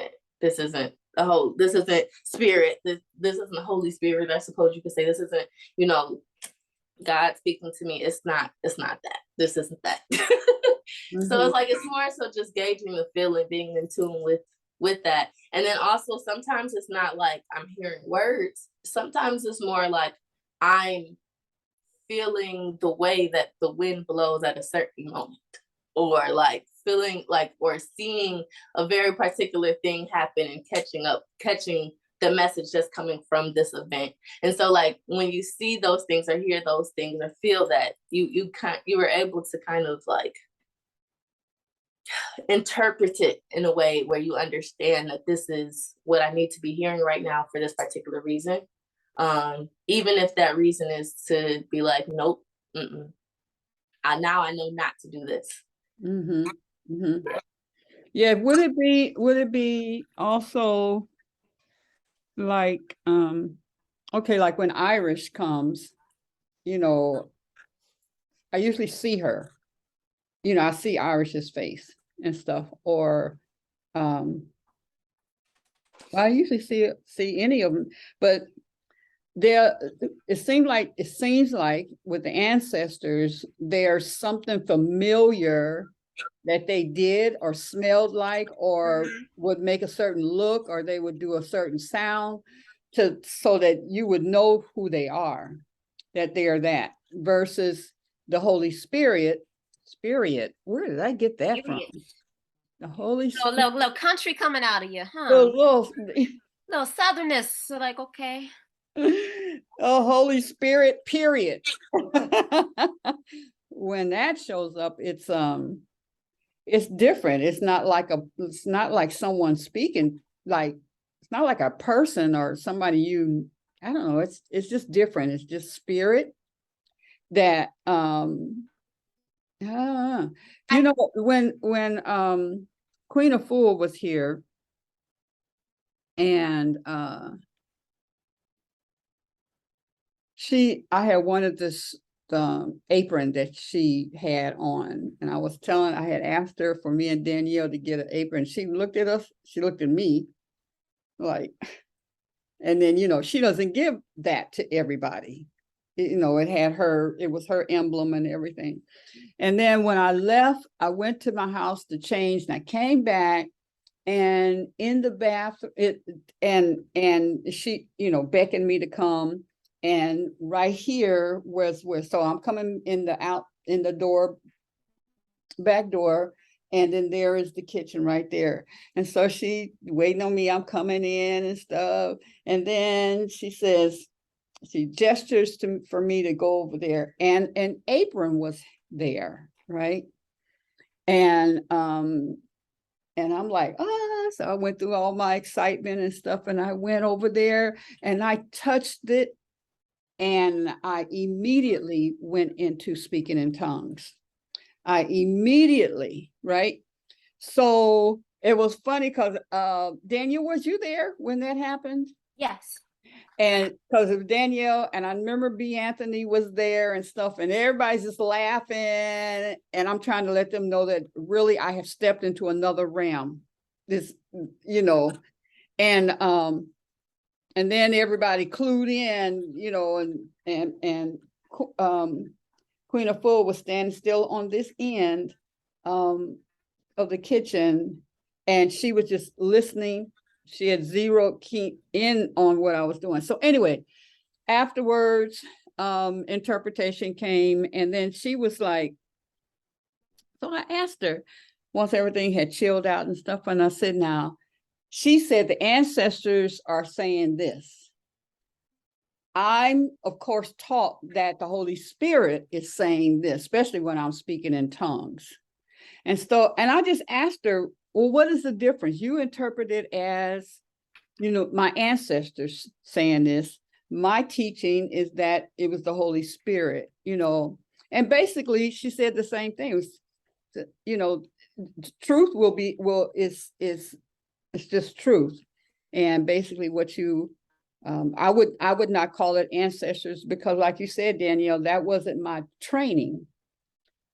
spirit. This isn't the Holy Spirit. I suppose you could say this isn't, God speaking to me. It's not that. This isn't that. Mm-hmm. So it's like, it's more so just gauging the feeling, being in tune with that. And then also sometimes it's not like I'm hearing words. Sometimes it's more like I'm feeling the way that the wind blows at a certain moment, or like feeling like, or seeing a very particular thing happen and catching the message that's coming from this event. And so like when you see those things or hear those things or feel that, you were able to kind of like interpret it in a way where you understand that this is what I need to be hearing right now for this particular reason. Even if that reason is to be like, nope, now I know not to do this. Mm-hmm. Mm-hmm. Yeah, would it be also like, okay, like when Irish comes, I usually see her, I see Irish's face and stuff, or I usually see any of them, but it seems like with the ancestors, there's something familiar that they did or smelled like, or would make a certain look, or they would do a certain sound so that you would know who they are, that they are that, versus the Holy Spirit. Where did I get that from? The Holy Spirit. Little country coming out of you, huh? Little Southerness. So like, okay. Oh, Holy Spirit, period. When that shows up, it's different. It's not like someone speaking, like it's not like a person or somebody I don't know, it's just different. It's just spirit that you know, when Queen of Fool was here, and I had wanted this apron that she had on, and I had asked her for me and Danyelle to get an apron. She looked at us, she looked at me like, and then, you know, she doesn't give that to everybody. You know, it was her emblem and everything. And then when I left, I went to my house to change, and I came back, and in the bathroom, and she, you know, beckoned me to come. And right here so I'm coming in the door, back door, and then there is the kitchen right there. And so she waiting on me, I'm coming in and stuff. And then she gestures for me to go over there, and an apron was there, right? And I'm like, so I went through all my excitement and stuff, and I went over there and I touched it, and I immediately went into speaking in tongues. I immediately, right? So it was funny because Danielle, was you there when that happened? Yes. And because of Danyelle, and I remember B. Anthony was there and stuff, and everybody's just laughing. And I'm trying to let them know that really I have stepped into another realm. This, you know, and then everybody clued in, you know, and Queen of Fool was standing still on this end of the kitchen, and she was just listening. She had zero key in on what I was doing. So anyway, afterwards, interpretation came, and then she was like, so I asked her once everything had chilled out and stuff, and I said, now, she said the ancestors are saying this. I'm, of course, taught that the Holy Spirit is saying this, especially when I'm speaking in tongues. And so, and I just asked her, well, what is the difference? You interpret it as, you know, my ancestors saying this. My teaching is that it was the Holy Spirit, you know. And basically, she said the same thing. It was, you know, truth is it's just truth. And basically what you, I would not call it ancestors, because like you said, Danyelle, that wasn't my training.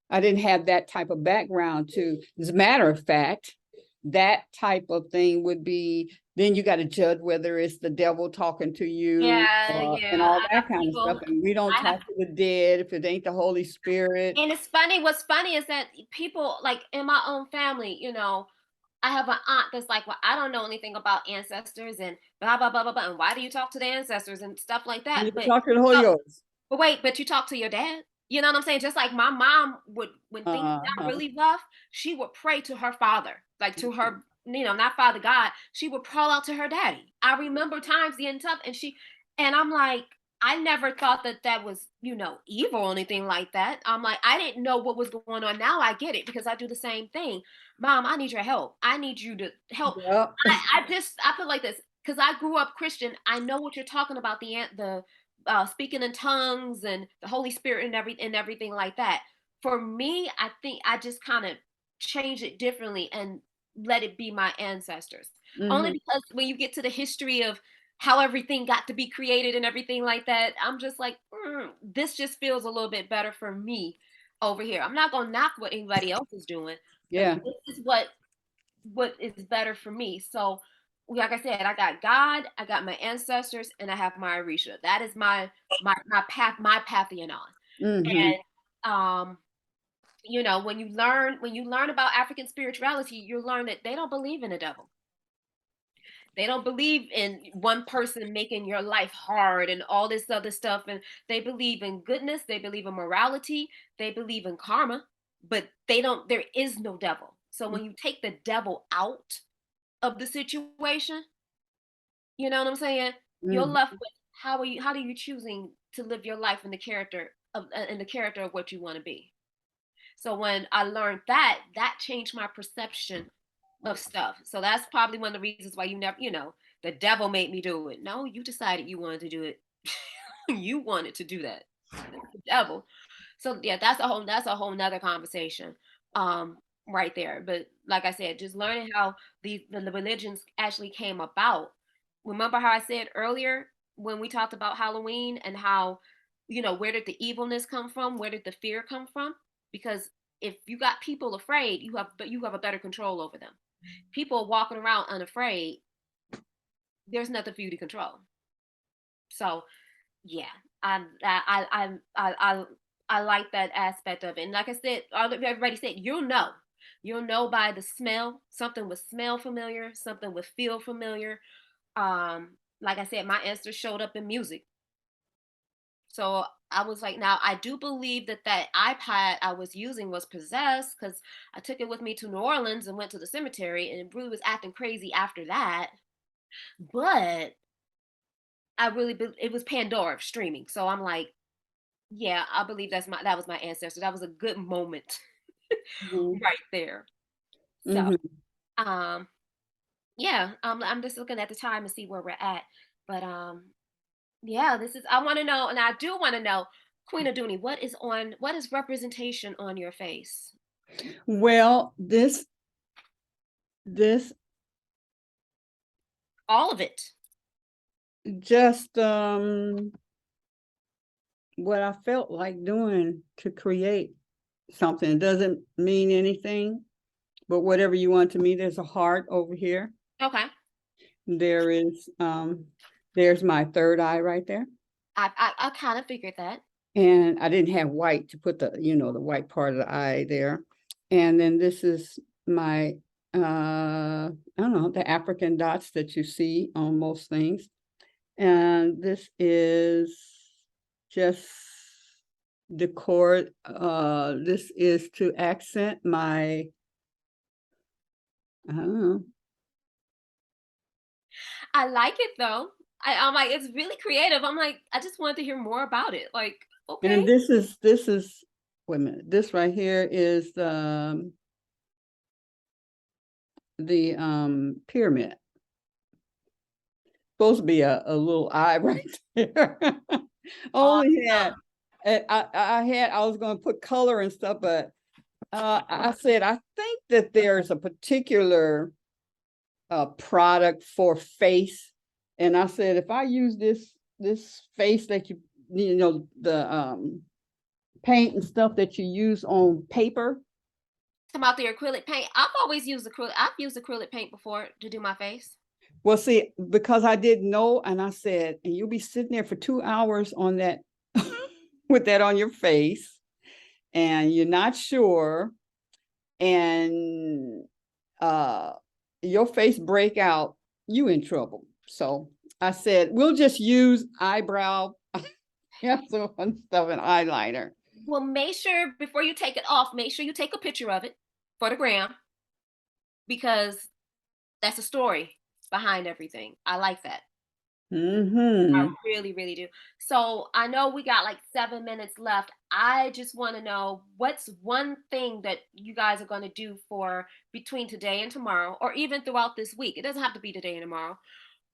I didn't have that type of background to, as a matter of fact, that type of thing would be, then you got to judge whether it's the devil talking to you, and all that kind of stuff. And we don't talk to the dead if it ain't the Holy Spirit. And it's funny, what's funny is that people, like in my own family, you know, I have an aunt that's like, well, I don't know anything about ancestors and blah, blah, blah, blah, blah. And why do you talk to the ancestors and stuff like that? You talk to the Holy Ghost. But wait, but you talk to your dad? You know what I'm saying? Just like my mom would, when things got really rough, she would pray to her father, like to her, you know, not Father God. She would crawl out to her daddy. I remember times getting tough, and I'm like, I never thought that was, you know, evil or anything like that. I'm like, I didn't know what was going on. Now I get it, because I do the same thing. Mom, I need your help. I need you to help. Yep. I feel like this because I grew up Christian. I know what you're talking about, the speaking in tongues and the Holy Spirit and everything like that. For me, I think I just kind of change it differently and let it be my ancestors. Only because when you get to the history of how everything got to be created and everything like that, I'm just like, this just feels a little bit better for me over here. I'm not gonna knock what anybody else is doing. Yeah, this is what is better for me. So, like I said, I got God, I got my ancestors, and I have my Orisha. That is my path, my Pantheon. And you know, when you learn about African spirituality, you learn that they don't believe in the devil. They don't believe in one person making your life hard and all this other stuff. And they believe in goodness. They believe in morality. They believe in karma, but there is no devil. So when you take the devil out of the situation, you know what I'm saying? You're left with how are you choosing to live your life in the character of what you want to be? So when I learned that, that changed my perception of stuff. So that's probably one of the reasons why you never, the devil made me do it. No, you decided you wanted to do it. You wanted to do that. The devil. So yeah, that's a whole nother conversation. Right there. But like I said, just learning how the religions actually came about. Remember how I said earlier when we talked about Halloween and how, where did the evilness come from? Where did the fear come from? Because if you got people afraid, you have a better control over them. People walking around unafraid, there's nothing for you to control. So yeah, I like that aspect of it. And like I said, everybody said you'll know by the smell. Something would smell familiar, something would feel familiar. Like I said, my ancestors showed up in music. So I was like, now I do believe that iPad I was using was possessed because I took it with me to New Orleans and went to the cemetery, and it really was acting crazy after that. But it was Pandora streaming, so I'm like, yeah, I believe that was my ancestor. That was a good moment Mhm. right there. So, Mhm. um, yeah, I'm just looking at the time and see where we're at. But yeah, I want to know, and I do want to know, Queen Aduni, what is representation on your face? Well, this All of it. just what I felt like doing to create something. It doesn't mean anything, but whatever you want to me, there's a heart over here. Okay. There is there's my third eye right there. I kind of figured that. And I didn't have white to put the white part of the eye there. And then this is my I don't know, the African dots that you see on most things. And this is just decor. This is to accent my, I don't know. I like it though. I'm like, it's really creative. I'm like, I just wanted to hear more about it. Like, okay. And this is wait a minute. This right here is the pyramid. Supposed to be a little eye right there. Only had I was going to put color and stuff, but I said I think that there's a particular product for face, and I said if I use this face that the paint and stuff that you use on paper. About the acrylic paint, I've used acrylic paint before to do my face. Well, see, because I didn't know, and I said, and you'll be sitting there for 2 hours on that with that on your face, and you're not sure, and your face break out, you in trouble. So I said, we'll just use eyebrow pencil and stuff and eyeliner. Well, make sure before you take it off, make sure you take a picture of it for the gram, because that's a story behind everything. I like that. I really, really do. So I know we got like 7 minutes left. I just want to know what's one thing that you guys are going to do for between today and tomorrow, or even throughout this week. It doesn't have to be today and tomorrow.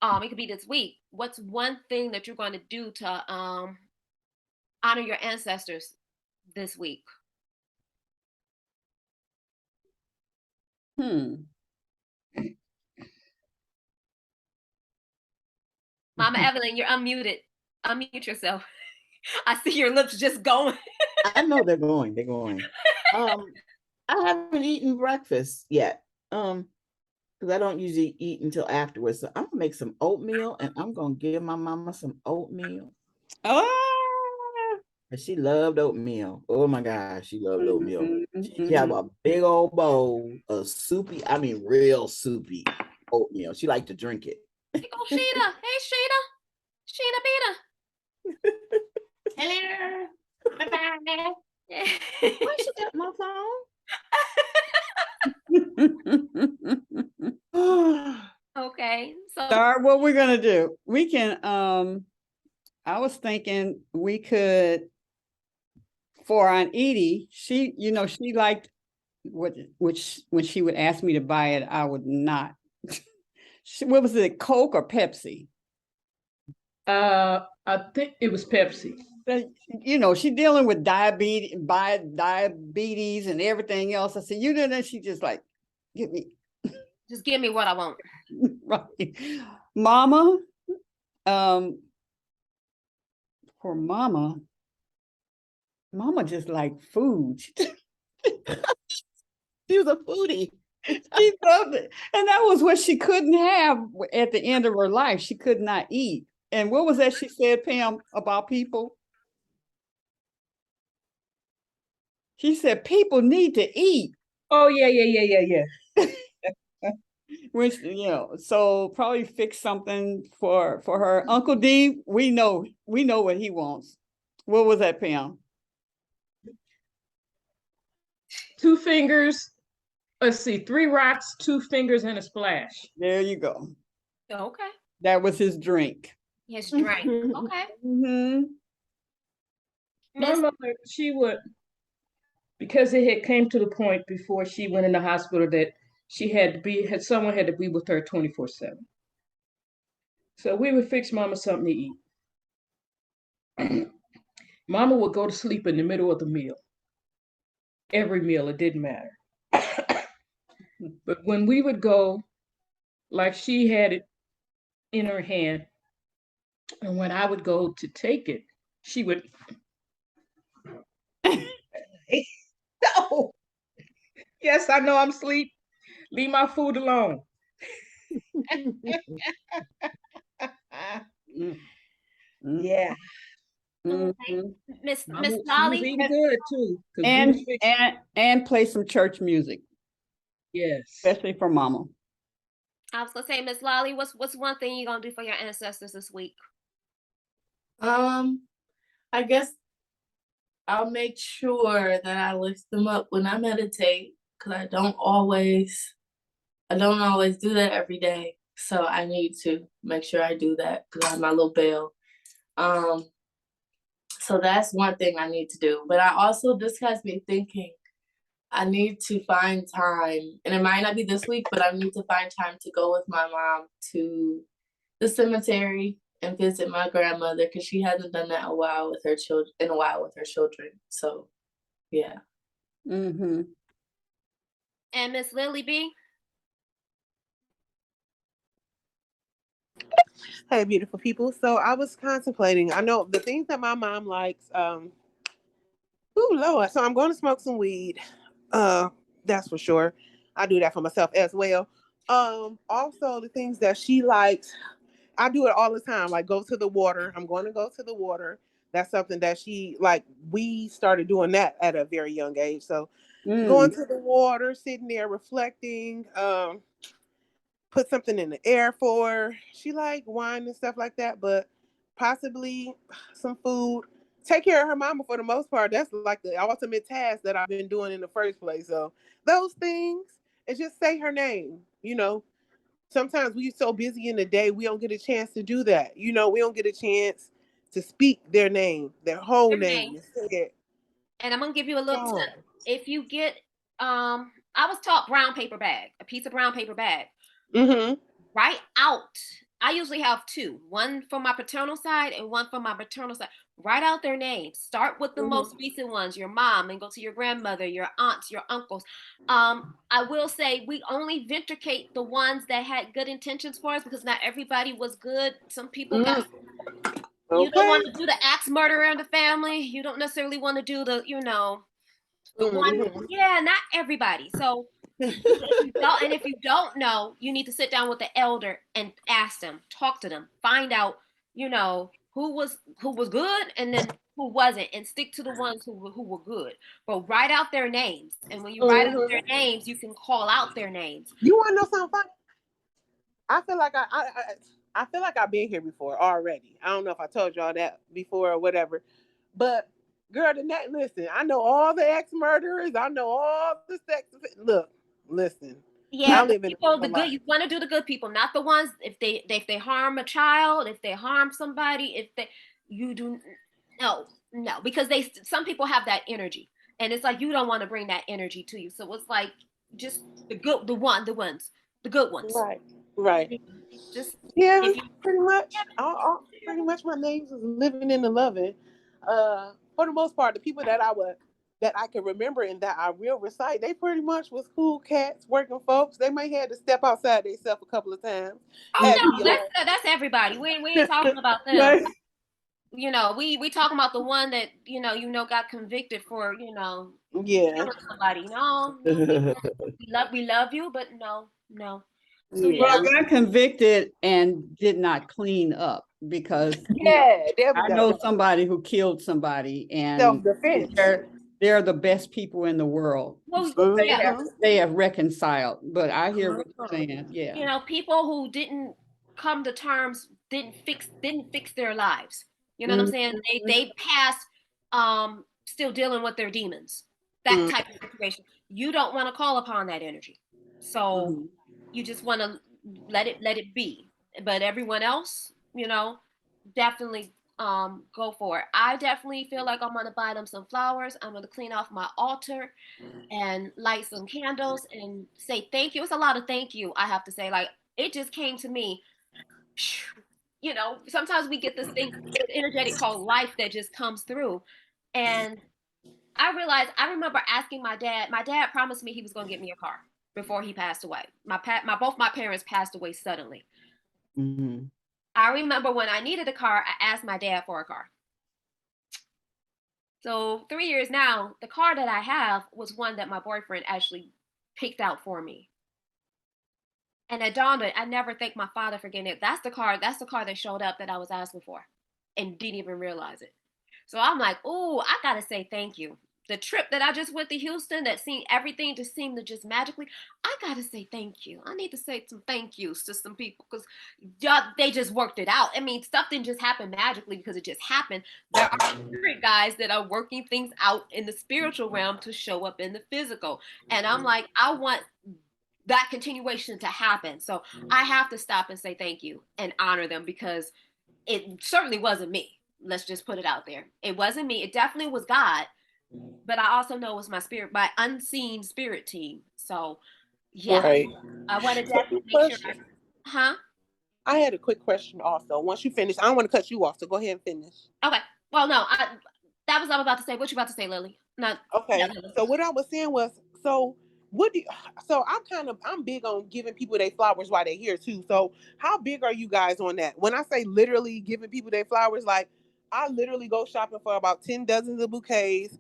It could be this week. What's one thing that you're going to do to honor your ancestors this week? Mama Evelyn, you're unmuted. Unmute yourself. I see your lips just going. I know they're going. They're going. I haven't eaten breakfast yet. Because I don't usually eat until afterwards. So I'm gonna make some oatmeal, and I'm gonna give my mama some oatmeal. Oh, She loved oatmeal. Oh my gosh, she loved oatmeal. She have a big old bowl of soupy, I mean real soupy oatmeal. She liked to drink it. Hey, go Sheena. Hey, Sheena. Sheena Beta. Hello. Bye-bye. Why she got my phone? Okay. So what we're gonna do, we can I was thinking we could, for Aunt Edie, she, she liked which when she would ask me to buy it, I would not. What was it, Coke or Pepsi? I think it was Pepsi. But, she's dealing with diabetes and everything else. I said, then she just like, just give me what I want. Right. Mama, for Mama just like food. She was a foodie. She loved it. And that was what she couldn't have at the end of her life. She could not eat. And what was that she said, Pam, about people? She said, people need to eat. Oh, yeah. Which, so probably fix something for her. Uncle D, we know what he wants. What was that, Pam? 2 fingers. Let's see, 3 rocks, 2 fingers, and a splash. There you go. Okay. That was his drink. His drink. Okay. Mm-hmm. My mother, she would, because it had came to the point before she went in the hospital that she someone had to be with her 24/7. So we would fix Mama something to eat. Mama would go to sleep in the middle of the meal. Every meal, it didn't matter. But when we would go, like she had it in her hand, and when I would go to take it, she would, no, yes, I know I'm asleep. Leave my food alone. Yeah. Miss She Lolly. was eating good too. And play some church music. Yes. Especially for Mama. I was gonna say, Miss Lolly, what's one thing you're gonna do for your ancestors this week? I guess I'll make sure that I lift them up when I meditate, because I don't always do that every day. So I need to make sure I do that because I have my little bell. So that's one thing I need to do. But this has me thinking, I need to find time, and it might not be this week, but I need to find time to go with my mom to the cemetery and visit my grandmother, because she hasn't done that in a while with her children. So, yeah. Mm-hmm. And Miss Lily B. Hey, beautiful people. So I was contemplating. I know the things that my mom likes. Oh Lord. So I'm going to smoke some weed. That's for sure. I do that for myself as well. Also the things that she likes, I do it all the time. Like go to the water. I'm going to go to the water. That's something that she like. We started doing that at a very young age. So going to the water, sitting there reflecting. Put something in the air for her. She like wine and stuff like that, but possibly some food. Take care of her mama for the most part. That's like the ultimate task that I've been doing in the first place. So those things, and just say her name. Sometimes we're so busy in the day, we don't get a chance to do that. We don't get a chance to speak their name, their whole name. And I'm gonna give you a little tip. If you get, I was taught a piece of brown paper bag. Mm-hmm. Write out. I usually have 2, one from my paternal side and one from my maternal side. Write out their names. Start with the most recent ones, your mom, and go to your grandmother, your aunts, your uncles. I will say we only vindicate the ones that had good intentions for us, because not everybody was good. Some people got. You don't want to do the axe murderer in the family. You don't necessarily want to do the one. Yeah, not everybody. So if you don't know, you need to sit down with the elder and ask them, talk to them, find out, who was good and then who wasn't, and stick to the ones who were good. But write out their names, and when you write out their names, you can call out their names. You want to know something funny? I feel like I feel like I've been here before already. I don't know if I told y'all that before or whatever, but girl, listen, I know all the ex-murderers. I know all the sex. Look, listen. Yeah, the good. You want to do the good people, not the ones if they harm a child, if they harm somebody, You do no, because some people have that energy, and it's like you don't want to bring that energy to you. So it's like just the good, the good ones. Right. Right. Just Yeah, if you pretty much. Pretty much my names is living in the loving. For the most part, the people that I can remember and that I will recite, they pretty much was cool cats, working folks. They may had to step outside themselves a couple of times. oh Had to be no, on. that's everybody. We ain't talking about them. Right. We talking about the one that got convicted for Yeah. killing somebody. No, we love you, but no, no. So Well, yeah, Yeah. got convicted and did not clean up because Yeah. There we I go. know somebody who killed somebody, and Self defense. they're the best people in the world. well, So yeah. they have reconciled. But I hear what you're Uh-huh. saying. Yeah. People who didn't come to terms didn't fix their lives. You know what I'm Mhm. saying? They passed still dealing with their demons. That Mhm. type of situation. You don't want to call upon that energy. So Mhm. you just want to let it be. But everyone else, definitely go for it. I definitely feel like I'm gonna buy them some flowers. I'm gonna clean off my altar and light some candles and say thank you. It's a lot of thank you, I have to say. Like, it just came to me. Sometimes we get this thing, this energetic called life that just comes through. And I realized, I remember asking my dad. My dad promised me he was going to get me a car before he passed away. Both my parents passed away suddenly. Mhm. I remember when I needed a car, I asked my dad for a car. So 3 years now, the car that I have was one that my boyfriend actually picked out for me. And it dawned on me, I never thanked my father for getting it. That's the car that showed up that I was asking for and didn't even realize it. So I'm like, oh, I gotta say thank you. The trip that I just went to Houston that seemed everything just seemed to just magically, I gotta say thank you. I need to say some thank yous to some people because they just worked it out. I mean, stuff didn't just happen magically because it just happened. There are spirit guys that are working things out in the spiritual realm to show up in the physical. And I'm like, I want that continuation to happen. So I have to stop and say thank you and honor them because it certainly wasn't me. Let's just put it out there. It wasn't me. It definitely was God, but I also know it was my unseen spirit team. So yeah, Right. I want to So definitely quick make sure. question. Huh? I had a quick question also. Once you finish, I don't want to cut you off, so go ahead and finish. Okay. Well, no, that was what I'm about to say. What you about to say, Lily? Not. Yeah, Okay. Lily. So what I was saying was, so what do you, so I'm big on giving people their flowers while they're here too. So how big are you guys on that? When I say literally giving people their flowers, like I literally go shopping for about 10 dozens of bouquets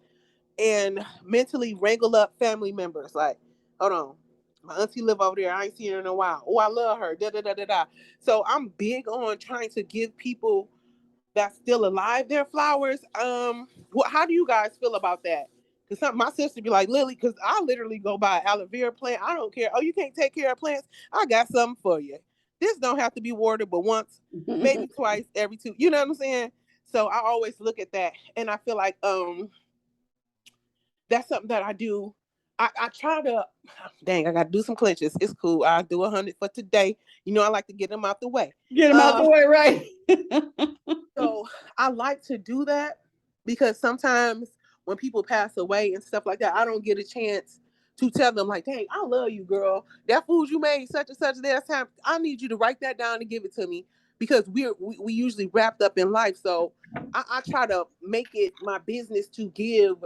and mentally wrangle up family members. Like, hold on. My auntie live over there. I ain't seen her in a while. Oh, I love her. Da da da da da. So I'm big on trying to give people that's still alive their flowers. How do you guys feel about that? Because my sister be like, Lily, because I literally go buy an aloe vera plant. I don't care. Oh, you can't take care of plants? I got something for you. This don't have to be watered but once, maybe twice every two. You know what I'm saying? So I always look at that, and I feel like that's something that I do. I try to, dang, I got to do some clenches. It's cool. I'll do 100 for today. You know, I like to get them out the way. Get them out the way, right? So I like to do that because sometimes when people pass away and stuff like that, I don't get a chance to tell them like, dang, I love you, girl. That food you made such and such last time, I need you to write that down and give it to me because we usually wrapped up in life. So I try to make it my business to give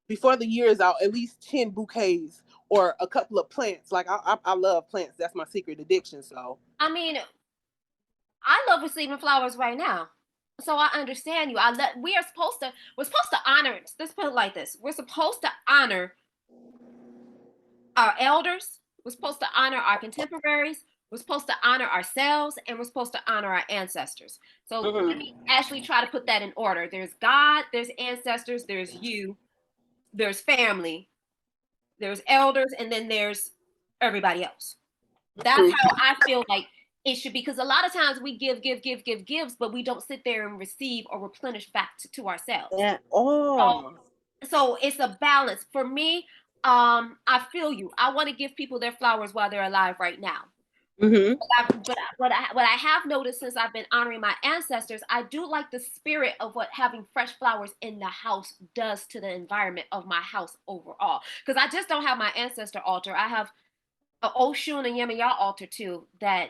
before the year is out at least 10 bouquets or a couple of plants. Like I love plants. That's my secret addiction. So I mean, I love receiving flowers right now. So I understand you. We're supposed to honor. Let's put it like this. We're supposed to honor our elders. We're supposed to honor our contemporaries. We're supposed to honor ourselves, and we're supposed to honor our ancestors. So let me actually try to put that in order. There's God, there's ancestors, there's you, there's family, there's elders, and then there's everybody else. That's how I feel like it should be. Because a lot of times we gives, but we don't sit there and receive or replenish back to ourselves. and So it's a balance. For me, I feel you. I want to give people their flowers while they're alive right now. Mm-hmm. What I have noticed since I've been honoring my ancestors, I do like the spirit of what having fresh flowers in the house does to the environment of my house overall. Because I just don't have my ancestor altar. I have an Oshun and Yemaya altar too that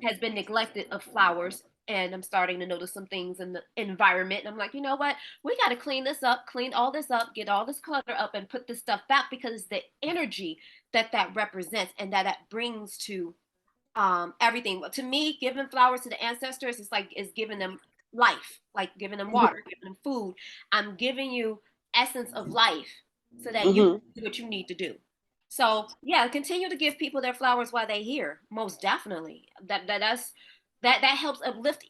has been neglected of flowers. And I'm starting to notice some things in the environment. And I'm like, you know what? We got to clean this up, clean all this up, get all this clutter up, and put this stuff back because the energy that represents and that brings to everything. To me, giving flowers to the ancestors is giving them life, like giving them water, giving them food. I'm giving you essence of life so that you Mm-hmm. do what you need to do. So yeah, continue to give people their flowers while they're here. Most definitely. That helps uplift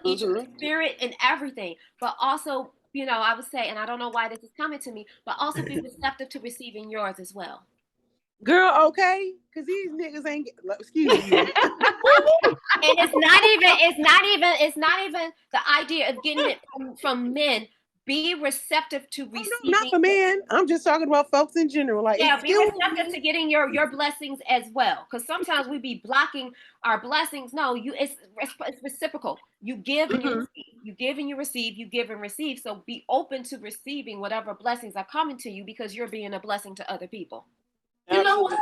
each other's Mm-hmm. spirit and everything. But also, I would say, and I don't know why this is coming to me, but also be receptive to receiving yours as well. Girl, okay, because these niggas ain't. Excuse you. And it's not even the idea of getting it from men. Be receptive to Oh no, not receiving. for men. I'm just talking about folks in general. Like, Yeah, be excuse receptive me. to getting your blessings as well. Because sometimes we be blocking our blessings. No, it's reciprocal. You give and you Mm-hmm. receive. You give and you receive. You give and receive. So be open to receiving whatever blessings are coming to you because you're being a blessing to other people. You know what?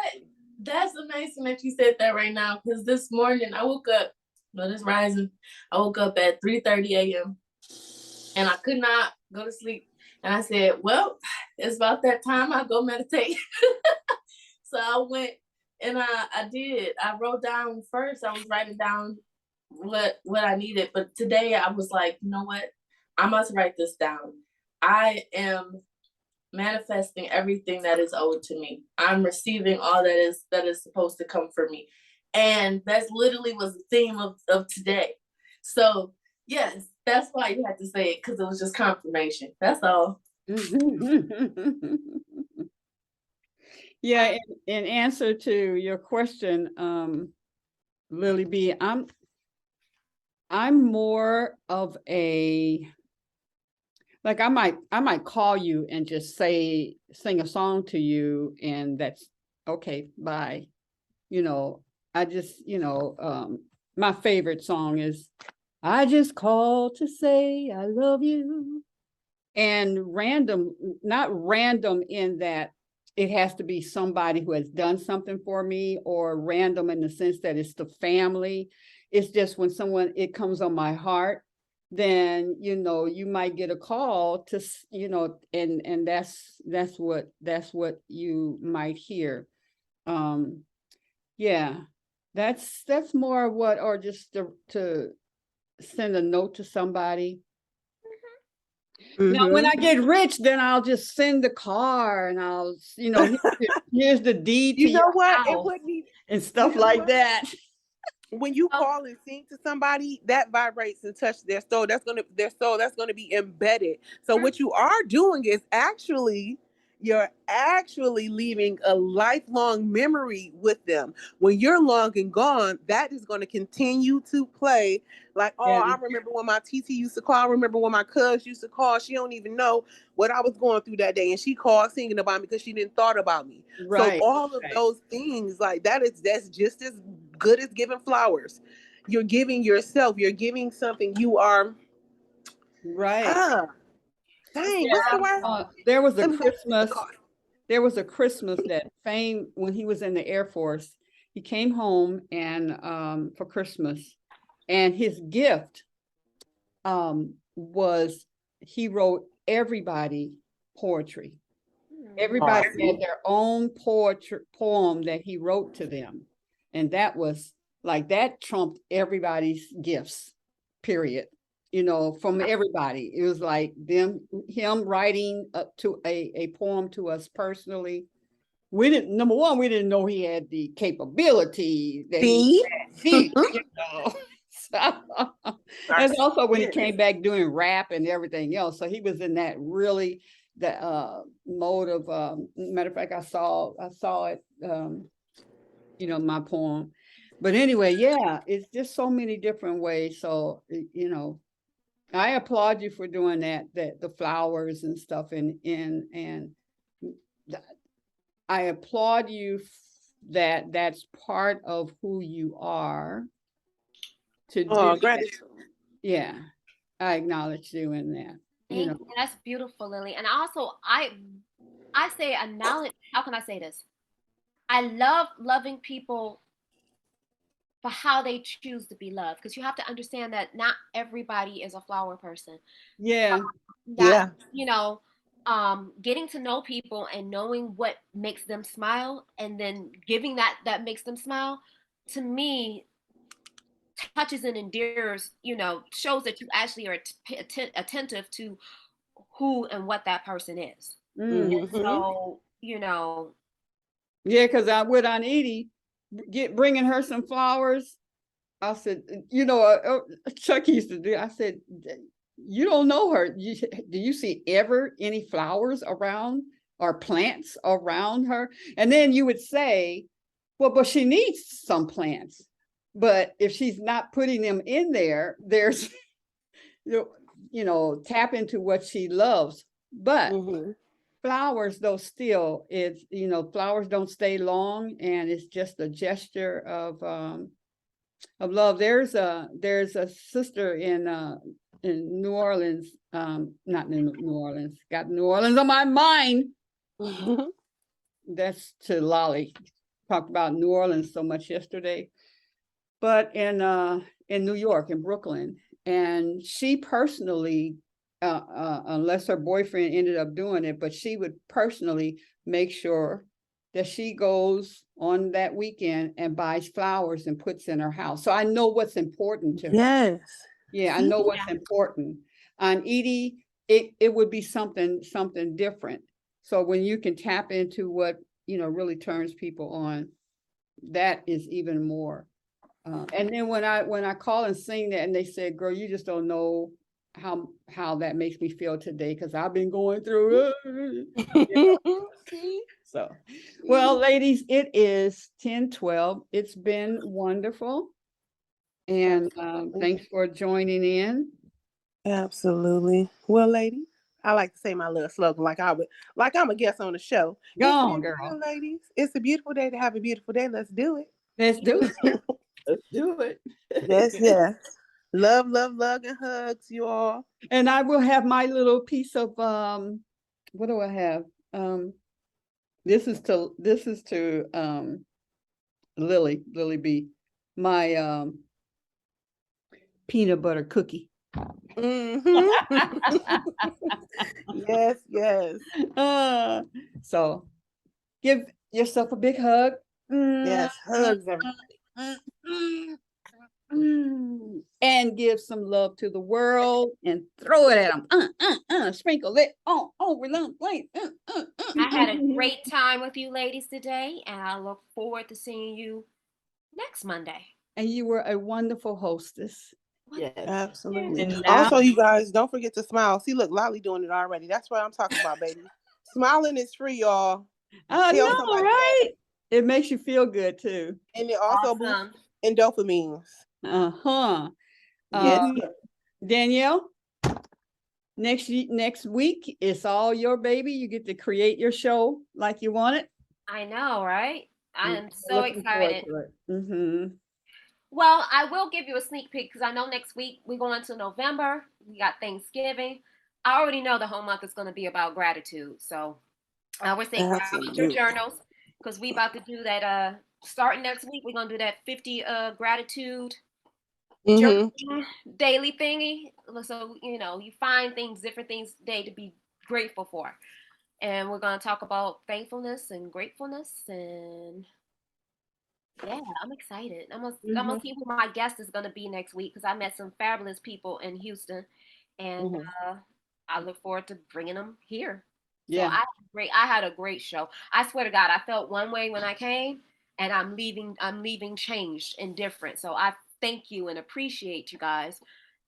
That's amazing that you said that right now. Because this morning I woke up. Well, it's rising. I woke up at 3:30 a.m. and I could not go to sleep. And I said, well, it's about that time I go meditate. So I went and I did. I wrote down first. I was writing down what I needed. But today I was like, you know what? I must write this down. I am manifesting everything that is owed to me. I'm receiving all that is supposed to come for me. And that's literally was the theme of today. So yes, that's why you had to say it, because it was just confirmation. That's all. Yeah, in answer to your question, Lily B, I'm more of a, like I might call you and just sing a song to you, and that's okay, bye. I just, my favorite song is I just called to say I love you. And random, not random in that it has to be somebody who has done something for me, or random in the sense that it's the family. It's just when it comes on my heart, then, you might get a call to, and that's what you might hear. Yeah, that's more what, or just to send a note to somebody. Now, when I get rich, then I'll just send the car and I'll, here's the deed to You know your what? It house wouldn't even. and stuff like that. When you call and sing to somebody, that vibrates and touches their soul. That's gonna be embedded. So what you are doing is you're actually leaving a lifelong memory with them. When you're long and gone, that is going to continue to play. Like, oh, Yeah. I remember when my TT used to call. I remember when my cuz used to call. She don't even know what I was going through that day, and she called singing about me because she didn't thought about me. So Right. all of those things, like that's just as good as giving flowers. You're giving yourself. You're giving something. You are. Right. Dang, what's the Yeah. word? There was a Let me go get the Christmas. card. There was a Christmas that Fame, when he was in the Air Force, he came home and for Christmas, and his gift was he wrote everybody poetry. Everybody had their own poem that he wrote to them. And that was like, that trumped everybody's gifts, period. From everybody. It was like him writing up to a poem to us personally. Number one, we didn't know he had the capability that he had. So that's also when he came back doing rap and everything else. So he was in that really mode of matter of fact, I saw it my poem. But anyway, yeah, it's just so many different ways. So I applaud you for doing that the flowers and stuff, and I applaud you that's part of who you are to do Oh, that. gratitude. Yeah, I acknowledge you in that. You Thank know, you. That's beautiful, Lily. And also, I say acknowledge. How can I say this? I love loving people for how they choose to be loved, because you have to understand that not everybody is a flower person. yeah, That, Yeah. you know, getting to know people and knowing what makes them smile, and then giving that makes them smile, to me, touches and endears, shows that you actually are attentive to who and what that person is. Mm-hmm. So, yeah. Because I would on Edie bringing her some flowers. I said, Chuck used to do. I said, you don't know her. Do you see ever any flowers around or plants around her? And then you would say, well, but she needs some plants. But if she's not putting them in there, there's, tap into what she loves. But Mm-hmm. flowers, though, still, it's, flowers don't stay long, and it's just a gesture of love. There's a sister in New Orleans, not in New Orleans, got New Orleans on my mind. That's to Lolly. Talked about New Orleans so much yesterday, but in New York, in Brooklyn, and she personally, unless her boyfriend ended up doing it, but she would personally make sure that she goes on that weekend and buys flowers and puts in her house. So I know what's important to her. Yes. Yeah, I know what's important. On Edie, it would be something different. So when you can tap into what, really turns people on, that is even more. And then when I call and sing that, and they said, "Girl, you just don't know how that makes me feel today, because I've been going through it." So, well, ladies, it is 10:12. It's been wonderful, and thanks for joining in. Absolutely. Well, ladies, I like to say my little slogan like I'm a guest on the show. Go It's on, been girl. real, ladies. It's a beautiful day to have a beautiful day. Let's do it. Let's do it. Let's do it. Yes, yes. Love, love, love, and hugs, you all. And I will have my little piece of what do I have? This is to Lily B. My peanut butter cookie. Mm-hmm. Yes, yes. So give yourself a big hug. Yes, hugs, everybody. And give some love to the world and throw it at them. Sprinkle it on the plate. I had a great time with you ladies today, and I look forward to seeing you next Monday. And you were a wonderful hostess. Yes. Absolutely. And now- Also, you guys, don't forget to smile. See, look, Lolly doing it already. That's what I'm talking about, baby. Smiling is free, y'all. I Tell know, somebody right? that. It makes you feel good too. And it also Awesome. boosts endorphins. Uh-huh. Yes. Danyelle, next week it's all your baby. You get to create your show like you want it. I know, right? I am so Looking forward excited. to it. Mm-hmm. Well, I will give you a sneak peek, because I know next week we're going into November. We got Thanksgiving. I already know the whole month is going to be about gratitude. So I would say grab out your journals, because we about to do that. Starting next week, we're going to do that 50 gratitude journal daily thingy. So, you find different things today to be grateful for. And we're going to talk about thankfulness and gratefulness, and yeah, I'm excited. I'm gonna see who my guest is gonna be next week, because I met some fabulous people in Houston, and I look forward to bringing them here. Yeah. So I had a great show. I swear to God, I felt one way when I came, and I'm leaving changed and different. So I thank you and appreciate you guys.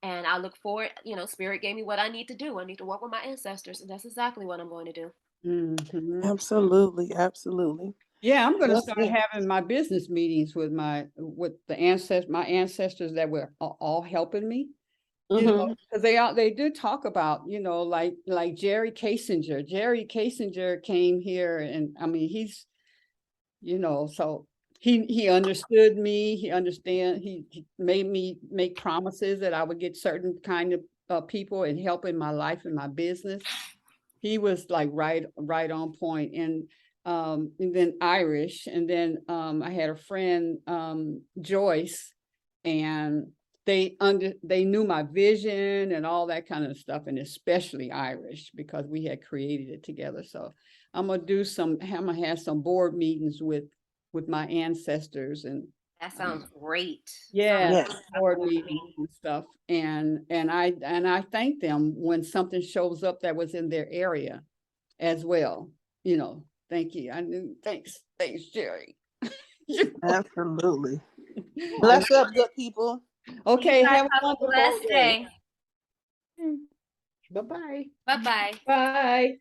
And I look forward, Spirit gave me what I need to do. I need to work with my ancestors, and that's exactly what I'm going to do. Mm-hmm. Absolutely, absolutely. Yeah, I'm going to start having my business meetings with my ancestors that were all helping me. Because they do talk about, like Jerry Kasinger. Jerry Kasinger came here, and I mean, he's So he understood me. He made me make promises that I would get certain kind of people and help in my life and my business. He was like right on point. And then Irish, and then I had a friend, Joyce, and they knew my vision and all that kind of stuff, and especially Irish, because we had created it together. So I'm gonna have some board meetings with my ancestors, and That sounds great. yeah, Yes. board meetings and stuff. And I thank them when something shows up that was in their area as well. Thank you. Thanks, Jerry. Absolutely. And- Bless up, good people. okay, You guys have a have a wonderful blessed day. Bye-bye. Bye bye. Bye.